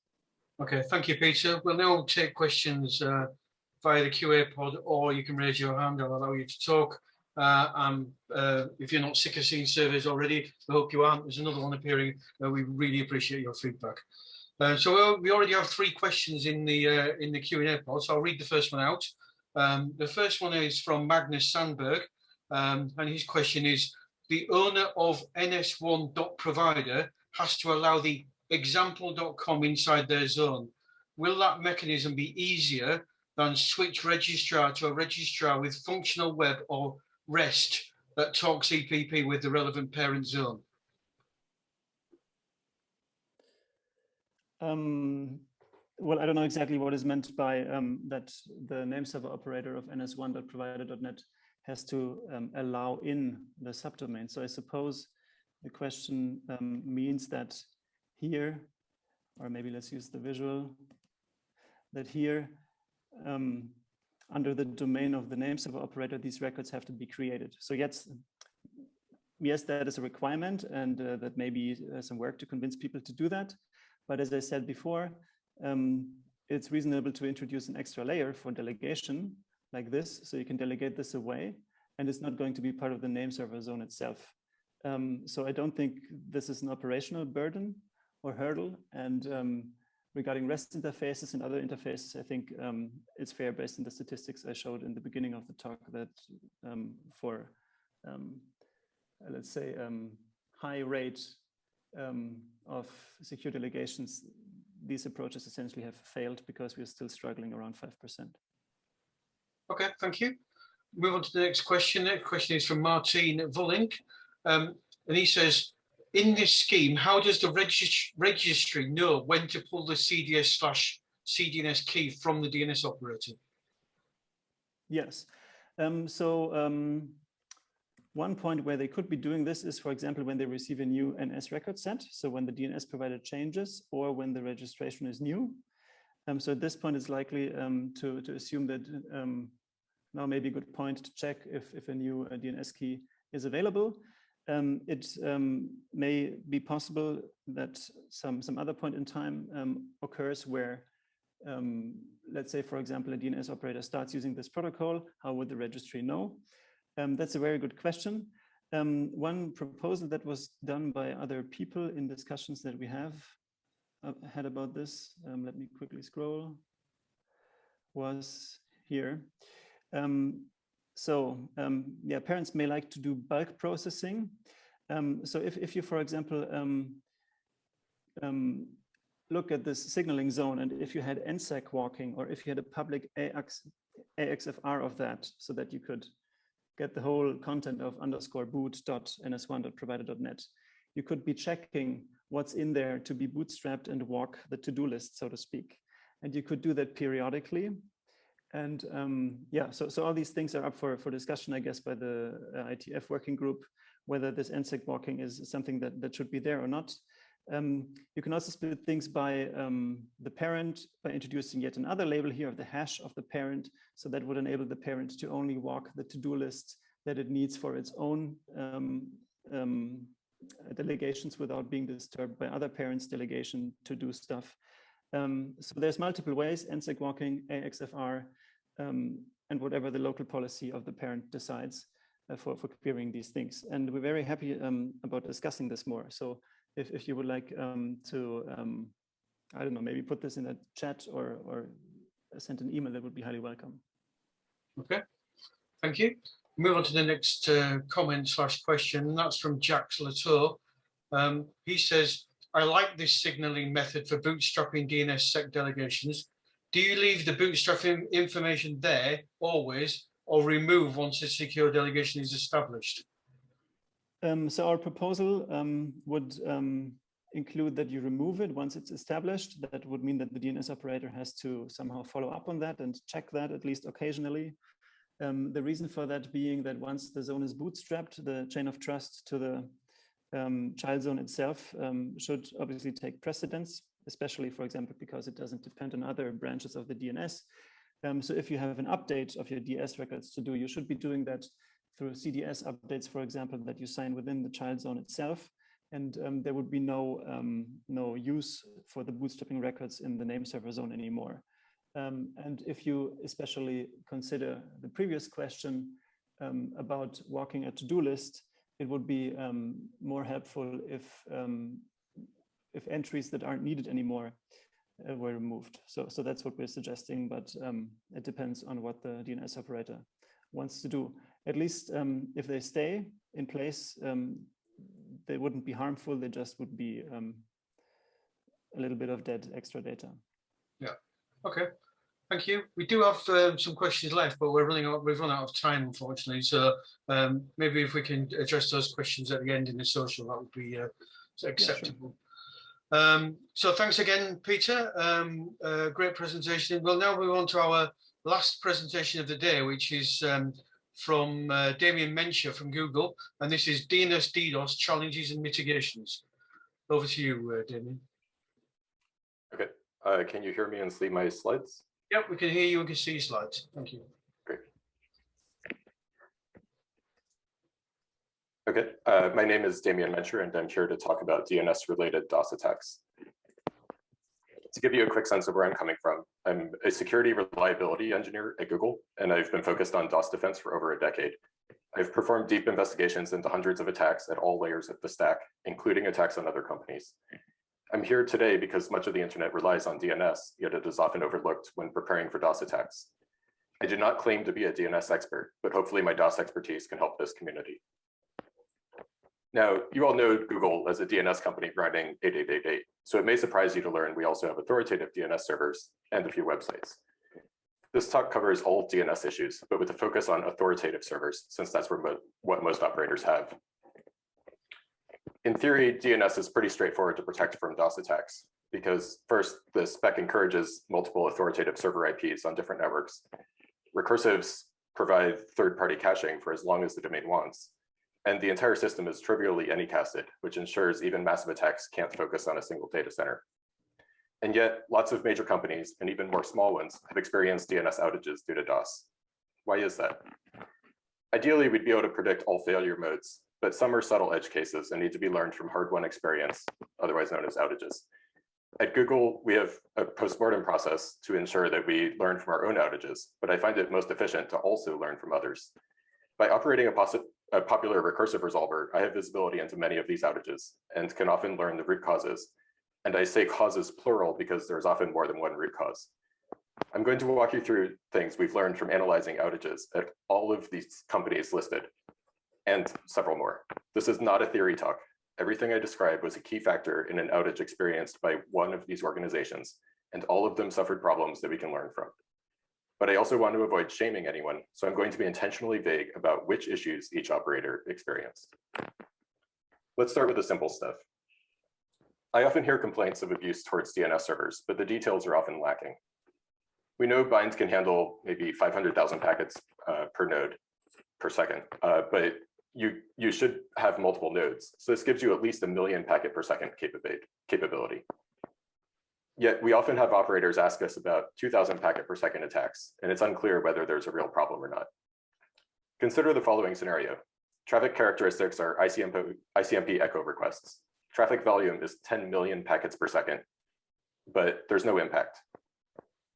Okay, thank you, Peter. We'll now take questions via the QA pod, or you can raise your hand. I'll allow you to talk. If you're not sick of seeing surveys already, I hope you aren't. There's another one appearing. We really appreciate your feedback. So we already have 3 questions in the Q&A pod, so I'll read the first one out. The first one is from Magnus Sandberg, and his question is, the owner of ns1.provider has to allow the example.com inside their zone. Will that mechanism be easier than switch registrar to a registrar with functional web or REST that talks EPP with the relevant parent zone? Well, I don't know exactly what is meant by that the name server operator of ns1.provider.net has to allow in the subdomain. So I suppose the question means that here, or maybe let's use the visual, that here, under the domain of the name server operator, these records have to be created. So yes, that is a requirement, and that maybe some work to convince people to do that. But as I said before, it's reasonable to introduce an extra layer for delegation like this, so you can delegate this away, and it's not going to be part of the name server zone itself. So I don't think this is an operational burden or hurdle. And regarding REST interfaces and other interfaces, I think it's fair based on the statistics I showed in the beginning of the talk that for, let's say, high rate of secure delegations, these approaches essentially have failed because we're still struggling around 5%. Okay, thank you. Move on to the next question. The question is from Martin Vullink, and he says, in this scheme, how does the registry know when to pull the CDS/CDNS key from the DNS operator? Yes. One point where they could be doing this is, for example, when they receive a new NS record set. So when the DNS provider changes or when the registration is new. So at this point, it's likely to assume that now may be a good point to check if a new DNS key is available. It may be possible that some other point in time occurs where, let's say, for example, a DNS operator starts using this protocol. How would the registry know? That's a very good question. One proposal that was done by other people in discussions that we have had about this, let me quickly scroll, was here. Yeah, parents may like to do bulk processing. So if you, for example, look at this signaling zone, and if you had NSEC walking, or if you had a public AXFR of that, so that you could get the whole content of _boot.ns1.provider.net, you could be checking what's in there to be bootstrapped and walk the to-do list, so to speak. And you could do that periodically. And yeah, so all these things are up for discussion, I guess, by the ITF working group, whether this NSEC walking is something that should be there or not. You can also split things by the parent, by introducing yet another label here of the hash of the parent. So that would enable the parent to only walk the to-do list that it needs for its own delegations without being disturbed by other parents' delegation to do stuff. So there's multiple ways: NSEC walking, AXFR, and whatever the local policy of the parent decides for querying these things. And we're very happy about discussing this more. So if you would like to, I don't know, maybe put this in a chat or send an email, that would be highly welcome. Okay, thank you. Move on to the next comment/question, and that's from Jacques Latour. He says, I like this signaling method for bootstrapping DNSSEC delegations. Do you leave the bootstrapping information there always, or remove once a secure delegation is established? So our proposal would include that you remove it once it's established. That would mean that the DNS operator has to somehow follow up on that and check that at least occasionally. The reason for that being that once the zone is bootstrapped, the chain of trust to the child zone itself should obviously take precedence, especially, for example, because it doesn't depend on other branches of the DNS. So if you have an update of your DS records to do, you should be doing that through CDS updates, for example, that you sign within the child zone itself. And there would be no use for the bootstrapping records in the name server zone anymore. And if you especially consider the previous question about walking a to-do list, it would be more helpful if entries that aren't needed anymore were removed. So that's what we're suggesting, but it depends on what the DNS operator wants to do. At least if they stay in place, they wouldn't be harmful. They just would be a little bit of dead extra data. Yeah. Okay. Thank you. We do have some questions left, but we've run out of time, unfortunately. So maybe if we can address those questions at the end in the social, that would be acceptable. Yeah, sure. So thanks again, Peter. Great presentation. We'll now move on to our last presentation of the day, which is from Damian Menscher from Google, and this is DNS DDoS challenges and mitigations. Over to you, Damian. Okay. Can you hear me and see my slides? Yep, we can hear you and can see your slides. Thank you. Great. Okay, my name is Damian Menscher, and I'm here to talk about DNS-related DOS attacks. To give you a quick sense of where I'm coming from, I'm a security reliability engineer at Google, and I've been focused on DOS defense for over a decade. I've performed deep investigations into hundreds of attacks at all layers of the stack, including attacks on other companies. I'm here today because much of the internet relies on DNS, yet it is often overlooked when preparing for DOS attacks. I do not claim to be a DNS expert, but hopefully my DOS expertise can help this community. Now, you all know Google as a DNS company running 8888, so it may surprise you to learn we also have authoritative DNS servers and a few websites. This talk covers all DNS issues, but with a focus on authoritative servers, since that's what most operators have. In theory, DNS is pretty straightforward to protect from DOS attacks, because first, the spec encourages multiple authoritative server IPs on different networks. Recursives provide third-party caching for as long as the domain wants. And the entire system is trivially anycasted, which ensures even massive attacks can't focus on a single data center. And yet, lots of major companies, and even more small ones, have experienced DNS outages due to DOS. Why is that? Ideally, we'd be able to predict all failure modes, but some are subtle edge cases and need to be learned from hard-won experience, otherwise known as outages. At Google, we have a postmortem process to ensure that we learn from our own outages, but I find it most efficient to also learn from others. By operating a popular recursive resolver, I have visibility into many of these outages and can often learn the root causes. And I say causes plural because there's often more than one root cause. I'm going to walk you through things we've learned from analyzing outages at all of these companies listed, and several more. This is not a theory talk. Everything I described was a key factor in an outage experienced by one of these organizations, and all of them suffered problems that we can learn from. But I also want to avoid shaming anyone, so I'm going to be intentionally vague about which issues each operator experienced. Let's start with the simple stuff. I often hear complaints of abuse towards DNS servers, but the details are often lacking. We know binds can handle maybe 500,000 packets per node per second, but you should have multiple nodes. So this gives you at least 1 million packet per second capability. Yet we often have operators ask us about 2,000 packet per second attacks, and it's unclear whether there's a real problem or not. Consider the following scenario. Traffic characteristics are ICMP echo requests. Traffic volume is 10 million packets per second, but there's no impact.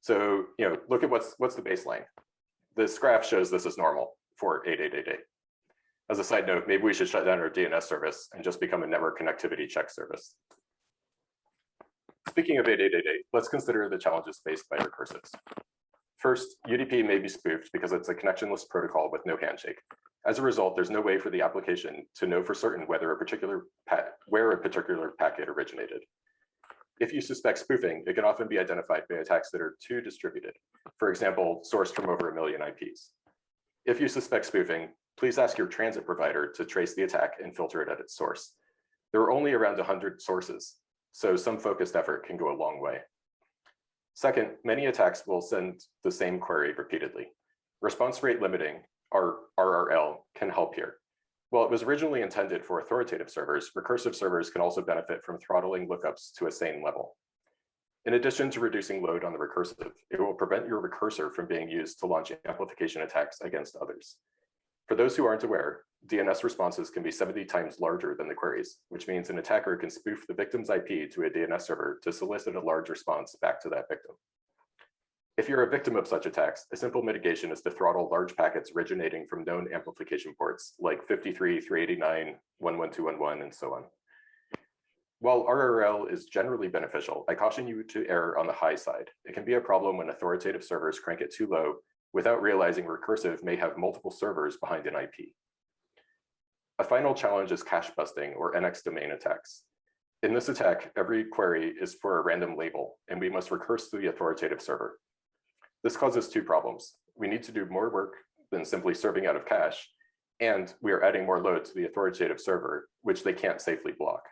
So, look at what's the baseline. This graph shows this is normal for 8888. As a side note, maybe we should shut down our DNS service and just become a network connectivity check service. Speaking of 8888, let's consider the challenges faced by recursives. First, UDP may be spoofed because it's a connectionless protocol with no handshake. As a result, there's no way for the application to know for certain whether where a particular packet originated. If you suspect spoofing, it can often be identified by attacks that are too distributed, for example, sourced from over 1 million IPs. If you suspect spoofing, please ask your transit provider to trace the attack and filter it at its source. There are only around 100 sources, so some focused effort can go a long way. Second, many attacks will send the same query repeatedly. Response rate limiting, or RRL, can help here. While it was originally intended for authoritative servers, recursive servers can also benefit from throttling lookups to a sane level. In addition to reducing load on the recursive, it will prevent your recursor from being used to launch amplification attacks against others. For those who aren't aware, DNS responses can be 70 times larger than the queries, which means an attacker can spoof the victim's IP to a DNS server to solicit a large response back to that victim. If you're a victim of such attacks, a simple mitigation is to throttle large packets originating from known amplification ports like 53, 389, 11211, and so on. While RRL is generally beneficial, I caution you to err on the high side. It can be a problem when authoritative servers crank it too low without realizing recursive may have multiple servers behind an IP. A final challenge is cache busting or NX domain attacks. In this attack, every query is for a random label, and we must recurse to the authoritative server. This causes two problems. We need to do more work than simply serving out of cache, and we are adding more load to the authoritative server, which they can't safely block.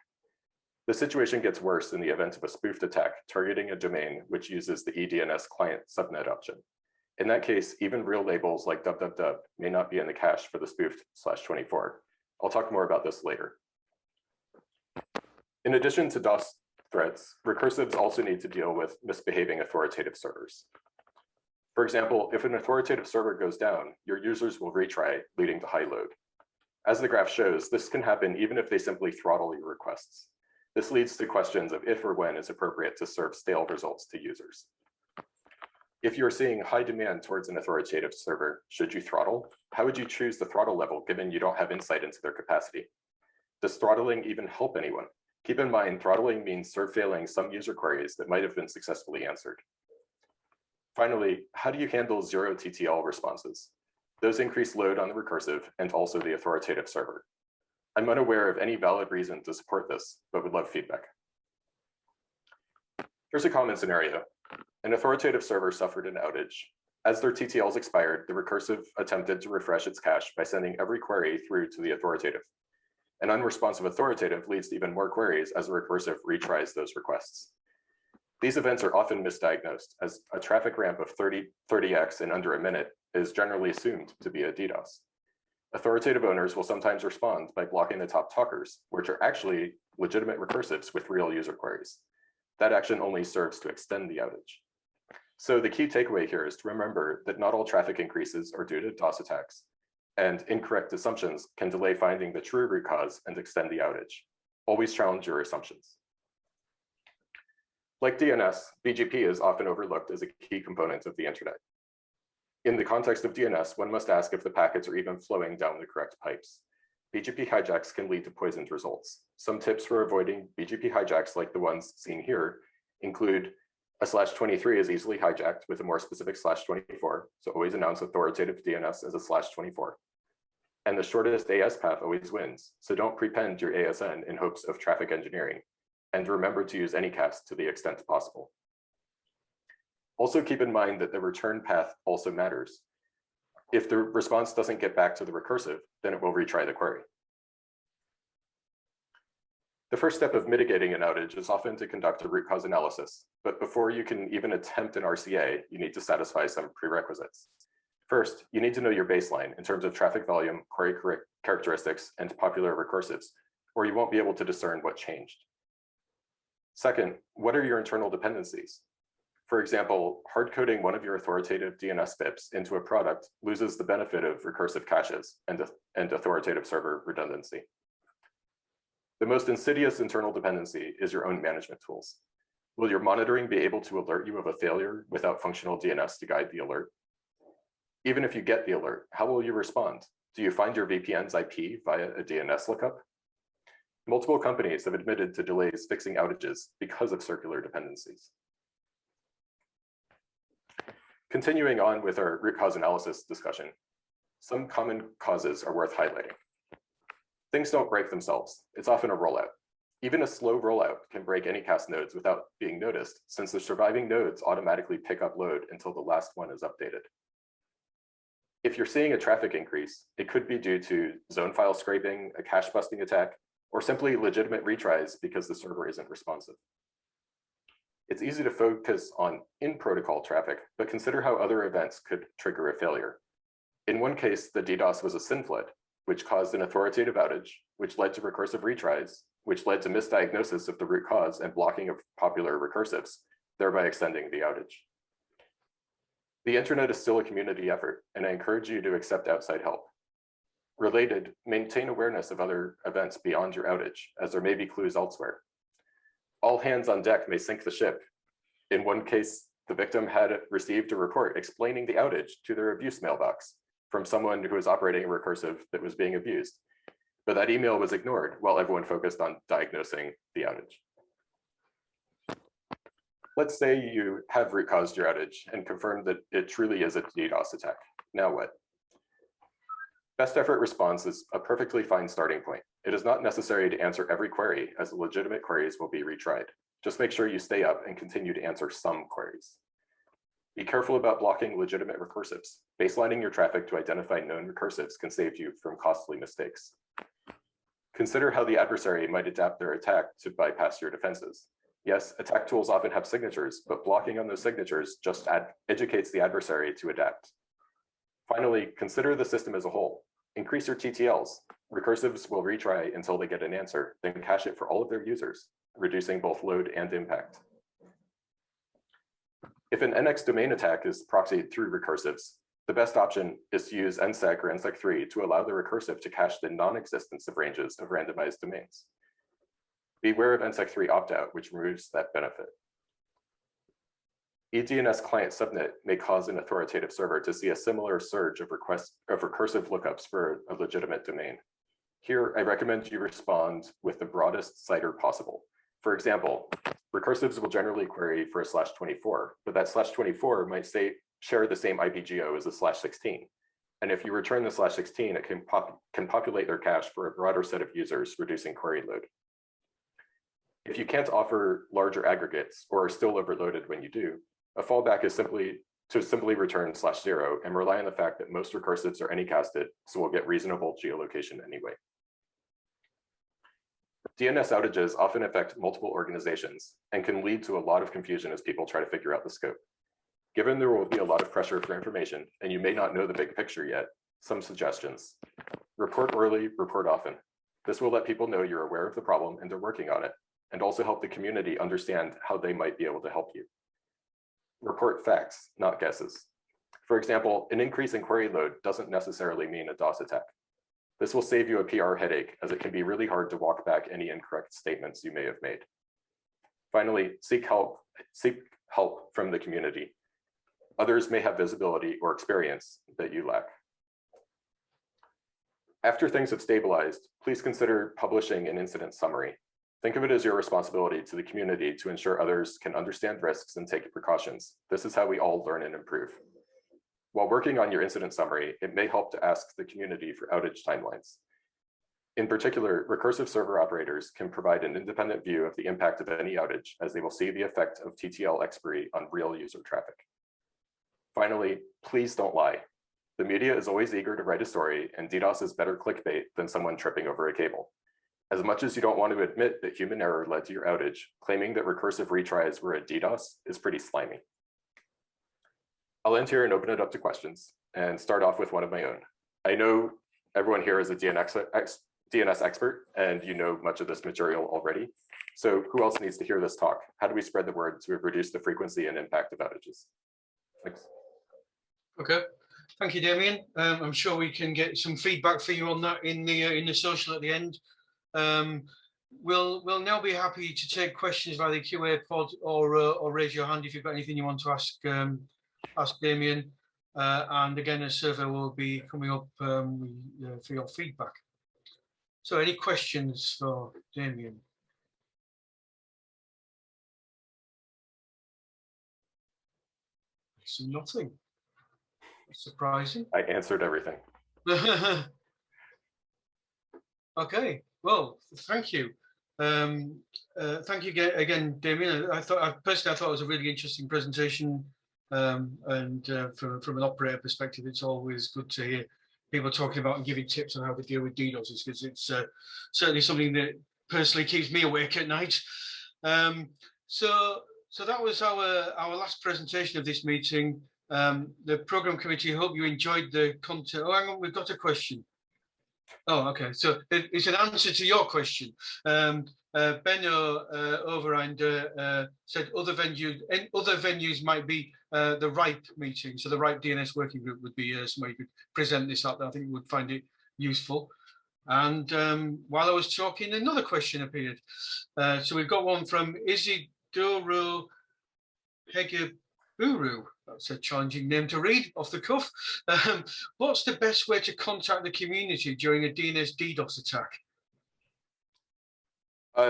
The situation gets worse in the event of a spoofed attack targeting a domain which uses the eDNS client subnet option. In that case, even real labels like www may not be in the cache for the spoofed /24. I'll talk more about this later. In addition to DOS threats, recursives also need to deal with misbehaving authoritative servers. For example, if an authoritative server goes down, your users will retry, leading to high load. As the graph shows, this can happen even if they simply throttle your requests. This leads to questions of if or when it's appropriate to serve stale results to users. If you're seeing high demand towards an authoritative server, should you throttle? How would you choose the throttle level given you don't have insight into their capacity? Does throttling even help anyone? Keep in mind, throttling means surveilling some user queries that might have been successfully answered. Finally, how do you handle zero TTL responses? Those increase load on the recursive and also the authoritative server. I'm unaware of any valid reason to support this, but would love feedback. Here's a common scenario. An authoritative server suffered an outage. As their TTLs expired, the recursive attempted to refresh its cache by sending every query through to the authoritative. An unresponsive authoritative leads to even more queries as the recursive retries those requests. These events are often misdiagnosed, as a traffic ramp of 30x in under a minute is generally assumed to be a DDoS. Authoritative owners will sometimes respond by blocking the top talkers, which are actually legitimate recursives with real user queries. That action only serves to extend the outage. So the key takeaway here is to remember that not all traffic increases are due to DOS attacks, and incorrect assumptions can delay finding the true root cause and extend the outage. Always challenge your assumptions. Like DNS, BGP is often overlooked as a key component of the internet. In the context of DNS, one must ask if the packets are even flowing down the correct pipes. BGP hijacks can lead to poisoned results. Some tips for avoiding BGP hijacks, like the ones seen here, include a /23 is easily hijacked with a more specific /24, so always announce authoritative DNS as a /24. And the shortest AS path always wins, so don't prepend your ASN in hopes of traffic engineering, and remember to use Anycast to the extent possible. Also keep in mind that the return path also matters. If the response doesn't get back to the recursive, then it will retry the query. The first step of mitigating an outage is often to conduct a root cause analysis, but before you can even attempt an RCA, you need to satisfy some prerequisites. First, you need to know your baseline in terms of traffic volume, query characteristics, and popular recursives, or you won't be able to discern what changed. Second, what are your internal dependencies? For example, hard-coding one of your authoritative DNS VIPs into a product loses the benefit of recursive caches and authoritative server redundancy. The most insidious internal dependency is your own management tools. Will your monitoring be able to alert you of a failure without functional DNS to guide the alert? Even if you get the alert, how will you respond? Do you find your VPN's IP via a DNS lookup? Multiple companies have admitted to delays fixing outages because of circular dependencies. Continuing on with our root cause analysis discussion, some common causes are worth highlighting. Things don't break themselves. It's often a rollout. Even a slow rollout can break Anycast nodes without being noticed, since the surviving nodes automatically pick up load until the last one is updated. If you're seeing a traffic increase, it could be due to zone file scraping, a cache busting attack, or simply legitimate retries because the server isn't responsive. It's easy to focus on in-protocol traffic, but consider how other events could trigger a failure. In one case, the DDoS was a SYN flood, which caused an authoritative outage, which led to recursive retries, which led to misdiagnosis of the root cause and blocking of popular recursives, thereby extending the outage. The internet is still a community effort, and I encourage you to accept outside help. Related, maintain awareness of other events beyond your outage, as there may be clues elsewhere. All hands on deck may sink the ship. In one case, the victim had received a report explaining the outage to their abuse mailbox from someone who was operating a recursive that was being abused. But that email was ignored while everyone focused on diagnosing the outage. Let's say you have root caused your outage and confirmed that it truly is a DDoS attack. Now what? Best effort response is a perfectly fine starting point. It is not necessary to answer every query, as legitimate queries will be retried. Just make sure you stay up and continue to answer some queries. Be careful about blocking legitimate recursives. Baselining your traffic to identify known recursives can save you from costly mistakes. Consider how the adversary might adapt their attack to bypass your defenses. Yes, attack tools often have signatures, but blocking on those signatures just educates the adversary to adapt. Finally, consider the system as a whole. Increase your TTLs. Recursives will retry until they get an answer, then cache it for all of their users, reducing both load and impact. If an NX domain attack is proxied through recursives, the best option is to use NSEC or NSEC3 to allow the recursive to cache the non-existence of ranges of randomized domains. Beware of NSEC3 opt-out, which removes that benefit. eDNS client subnet may cause an authoritative server to see a similar surge of requests of recursive lookups for a legitimate domain. Here, I recommend you respond with the broadest CIDR possible. For example, recursives will generally query for a /24, but that /24 might share the same IPGO as the /16. And if you return the /16, it can populate their cache for a broader set of users, reducing query load. If you can't offer larger aggregates or are still overloaded when you do, a fallback is simply return /0 and rely on the fact that most recursives are anycasted, so we'll get reasonable geolocation anyway. DNS outages often affect multiple organizations and can lead to a lot of confusion as people try to figure out the scope. Given there will be a lot of pressure for information and you may not know the big picture yet, some suggestions. Report early, report often. This will let people know you're aware of the problem and they're working on it, and also help the community understand how they might be able to help you. Report facts, not guesses. For example, an increase in query load doesn't necessarily mean a DOS attack. This will save you a PR headache, as it can be really hard to walk back any incorrect statements you may have made. Finally, seek help from the community. Others may have visibility or experience that you lack. After things have stabilized, please consider publishing an incident summary. Think of it as your responsibility to the community to ensure others can understand risks and take precautions. This is how we all learn and improve. While working on your incident summary, it may help to ask the community for outage timelines. In particular, recursive server operators can provide an independent view of the impact of any outage, as they will see the effect of TTL expiry on real user traffic. Finally, please don't lie. The media is always eager to write a story, and DDoS is better clickbait than someone tripping over a cable. As much as you don't want to admit that human error led to your outage, claiming that recursive retries were a DDoS is pretty slimy. I'll end here and open it up to questions and start off with one of my own. I know everyone here is a DNS expert and you know much of this material already. So who else needs to hear this talk? How do we spread the word to reduce the frequency and impact of outages? Thanks. Okay, thank you, Damian. I'm sure we can get some feedback for you on that in the social at the end. We'll now be happy to take questions via the QA pod or raise your hand if you've got anything you want to ask Damian. And again, a survey will be coming up for your feedback. So any questions for Damian? So nothing. Surprising. I answered everything. Okay, well, thank you. Thank you again, Damian. Personally, I thought it was a really interesting presentation. And from an operator perspective, it's always good to people talking about and giving tips on how to deal with DDoS, because it's certainly something that personally keeps me awake at night. So that was our last presentation of this meeting. The program committee, hope you enjoyed the content. Oh, hang on, we've got a question. Oh, okay. So it's an answer to your question. Benno Overeinde said other venues might be the RIPE meeting. So the RIPE DNS working group would be somewhere you could present this at. I think would find it useful. And while I was talking, another question appeared. So we've got one from Isidoro Hegeburu. That's a challenging name to read off the cuff. What's the best way to contact the community during a DNS DDoS attack?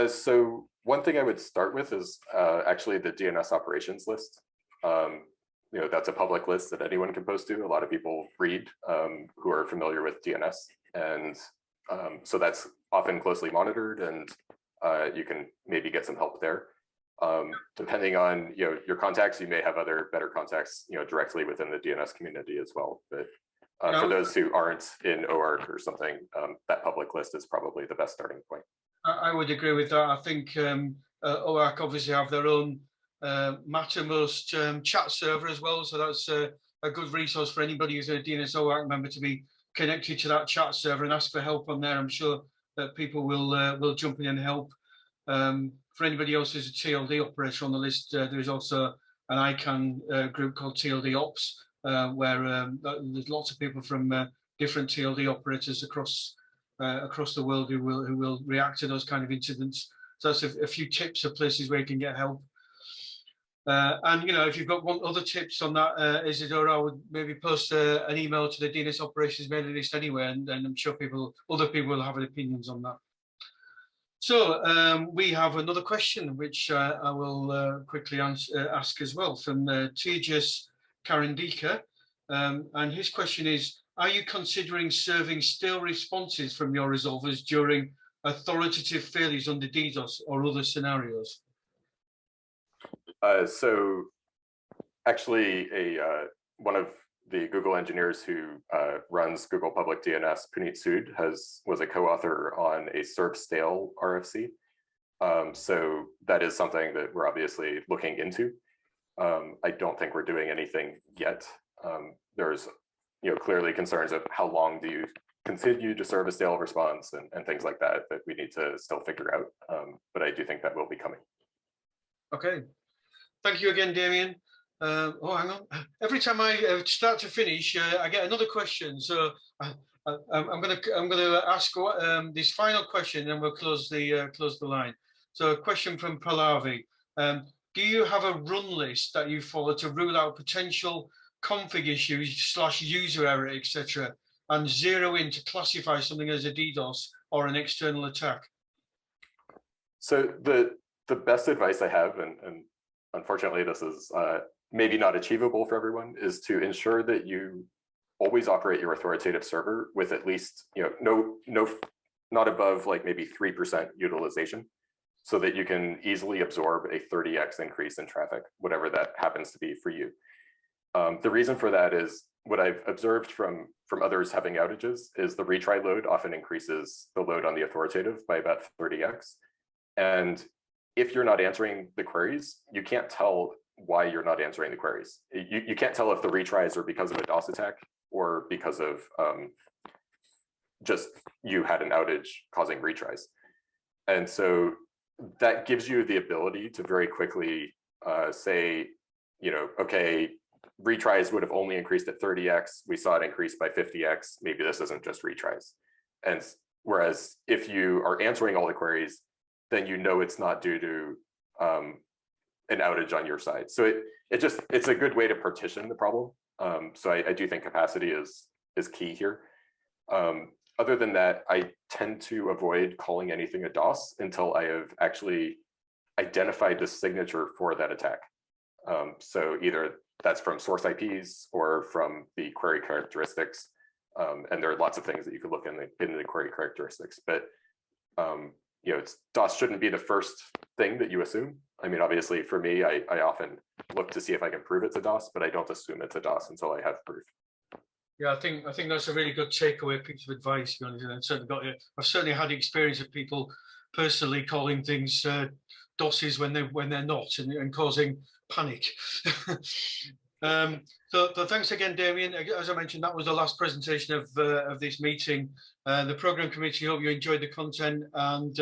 So one thing I would start with is actually the DNS operations list. You know, that's a public list that anyone can post to. A lot of people read who are familiar with DNS, and so that's often closely monitored, and you can maybe get some help there. Depending on your contacts, you may have other better contacts directly within the DNS community as well. But for those who aren't in OARC or something, that public list is probably the best starting point. I would agree with that. I think OARC obviously have their own Mattermost chat server as well, so that's a good resource for anybody who's a DNS OARC member to be connected to that chat server and ask for help on there. I'm sure that people will jump in and help. For anybody else who's a TLD operator on the list, there is also an ICANN group called TLD Ops, where there's lots of people from different TLD operators across the world who will react to those kind of incidents. So that's a few tips of places where you can get help. And if you've got other tips on that, Isidora, I would maybe post an email to the DNS operations mailing list anyway, and I'm sure other people will have opinions on that. So we have another question, which I will quickly ask as well, from Tejas Karandika. And his question is, are you considering serving stale responses from your resolvers during authoritative failures under DDoS or other scenarios? So actually, one of the Google engineers who runs Google Public DNS, Puneet Sood, was a co-author on a serve stale RFC. So that is something that we're obviously looking into. I don't think we're doing anything yet. There's clearly concerns of how long do you continue to serve a stale response and things like that we need to still figure out. But I do think that will be coming. Okay. Thank you again, Damian. Oh, hang on. Every time I start to finish, I get another question. So I'm gonna ask this final question, and we'll close the line. So a question from Pallavi. Do you have a run list that you follow to rule out potential config issues / user error, etc., and zero in to classify something as a DDoS or an external attack? So the best advice I have, and unfortunately this is maybe not achievable for everyone, is to ensure that you always operate your authoritative server with at least not above like maybe 3% utilization, so that you can easily absorb a 30x increase in traffic, whatever that happens to be for you. The reason for that is what I've observed from others having outages is the retry load often increases the load on the authoritative by about 30x. And if you're not answering the queries, you can't tell why you're not answering the queries. You can't tell if the retries are because of a DOS attack or because of just you had an outage causing retries. And so that gives you the ability to very quickly say, okay, retries would have only increased at 30x. We saw it increase by 50x. Maybe this isn't just retries. And whereas if you are answering all the queries, then it's not due to an outage on your side. So it's a good way to partition the problem. So I do think capacity is key here. Other than that, I tend to avoid calling anything a DOS until I have actually identified the signature for that attack. So either that's from source IPs or from the query characteristics. And there are lots of things that you could look in the query characteristics. But DOS shouldn't be the first thing that you assume. I mean, obviously for me, I often look to see if I can prove it's a DOS, but I don't assume it's a DOS until I have proof. Yeah, I think that's a really good takeaway piece of advice, to be honest. And I've certainly had experience of people personally calling things DOSes when they're not, and causing panic. So thanks again, Damian. As I mentioned, that was the last presentation of this meeting. The program committee hope you enjoyed the content, and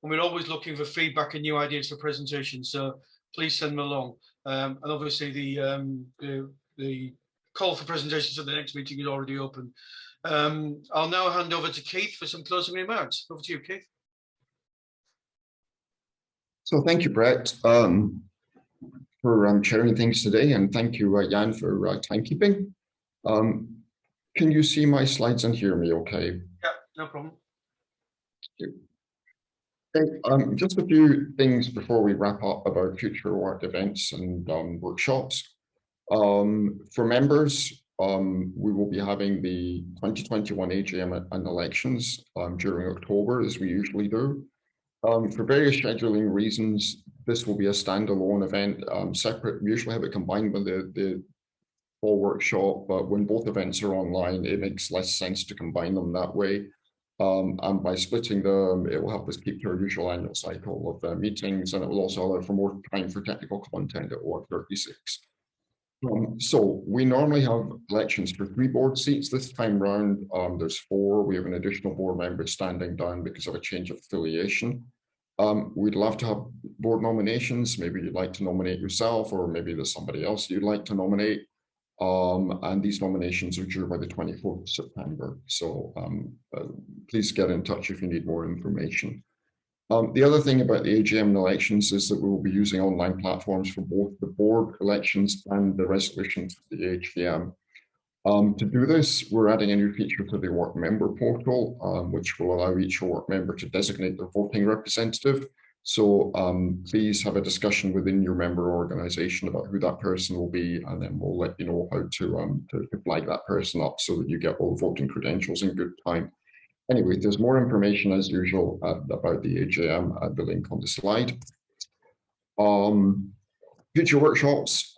we're always looking for feedback and new ideas for presentations. So please send them along. And obviously the call for presentations at the next meeting is already open. I'll now hand over to Keith for some closing remarks. Over to you, Keith. So thank you, Brett, for sharing things today, and thank you, Jan, for timekeeping. Can you see my slides and hear me okay? Yeah, no problem. Okay, just a few things before we wrap up about future OARC events and workshops. For members, we will be having the 2021 AGM and elections during October, as we usually do. For various scheduling reasons, this will be a standalone event, separate. We usually have it combined with the fall workshop, but when both events are online, it makes less sense to combine them that way. And by splitting them, it will help us keep to our usual annual cycle of meetings, and it will also allow for more time for technical content at OARC 36. So we normally have elections for 3 board seats. This time round, there's 4. We have an additional board member standing down because of a change of affiliation. We'd love to have board nominations. Maybe you'd like to nominate yourself, or maybe there's somebody else you'd like to nominate. And these nominations are due by the 24th of September. So please get in touch if you need more information. The other thing about the AGM and elections is that we will be using online platforms for both the board elections and the resolutions for the AGM. To do this, we're adding a new feature to the OARC member portal, which will allow each OARC member to designate their voting representative. So please have a discussion within your member organization about who that person will be, and then we'll let you know how to flag that person up so that you get all the voting credentials in good time. Anyway, there's more information as usual about the AGM at the link on the slide. Future workshops,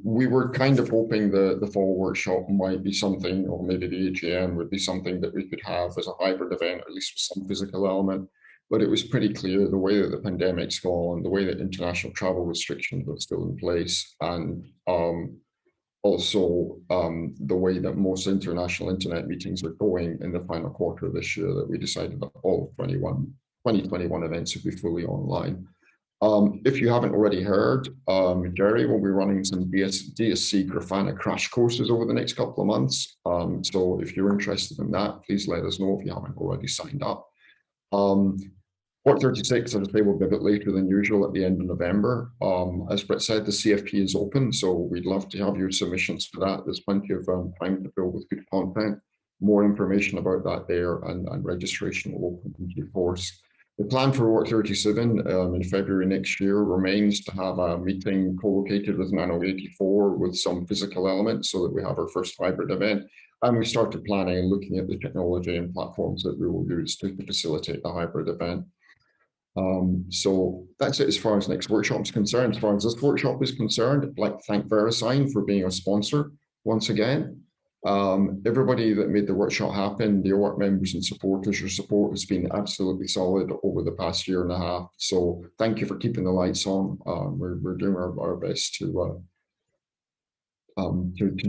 we were kind of hoping the fall workshop might be something, or maybe the AGM would be something that we could have as a hybrid event, at least with some physical element. But it was pretty clear the way that the pandemic's gone, the way that international travel restrictions are still in place, and also the way that most international internet meetings are going in the final quarter of this year, that we decided that all of 2021 events would be fully online. If you haven't already heard, Jerry will be running some DSC Grafana crash courses over the next couple of months. So if you're interested in that, please let us know if you haven't already signed up. OARC 36, as I say, will be a bit later than usual at the end of November. As Brett said, the CFP is open, so we'd love to have your submissions for that. There's plenty of time to fill with good content. More information about that there, and registration will open in due course. The plan for OARC 37 in February next year remains to have a meeting co-located with Nano 84 with some physical elements, so that we have our first hybrid event. And we started planning and looking at the technology and platforms that we will use to facilitate the hybrid event. So that's it as far as next workshop is concerned. As far as this workshop is concerned, I'd like to thank VeriSign for being a sponsor once again. Everybody that made the workshop happen, the OARC members and supporters, your support has been absolutely solid over the past year and a half. So thank you for keeping the lights on. We're doing our best to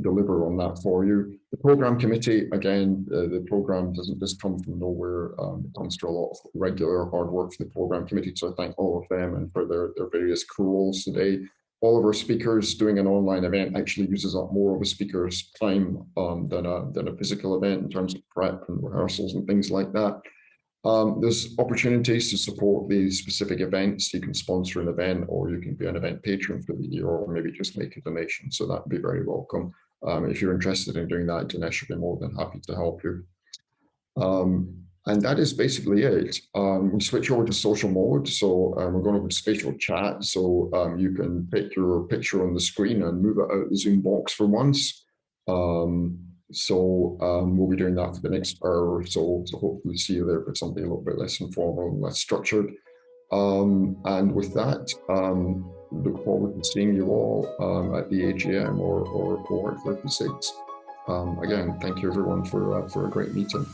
deliver on that for you. The program committee, again, the program doesn't just come from nowhere. It comes to a lot of regular hard work for the program committee. So I thank all of them and for their various crew roles today. All of our speakers doing an online event actually uses up more of a speaker's time than a physical event in terms of prep and rehearsals and things like that. There's opportunities to support these specific events. You can sponsor an event, or you can be an event patron for the year, or maybe just make a donation. So that would be very welcome. If you're interested in doing that, Dinesh will be more than happy to help you. And that is basically it. We switch over to social mode. So we're going over to spatial chat. So you can pick your picture on the screen and move it out the Zoom box for once. We'll be doing that for the next hour or so. So hopefully see you there for something a little bit less informal and less structured. And with that, look forward to seeing you all at the AGM or OARC 36. Again, thank you everyone for a great meeting.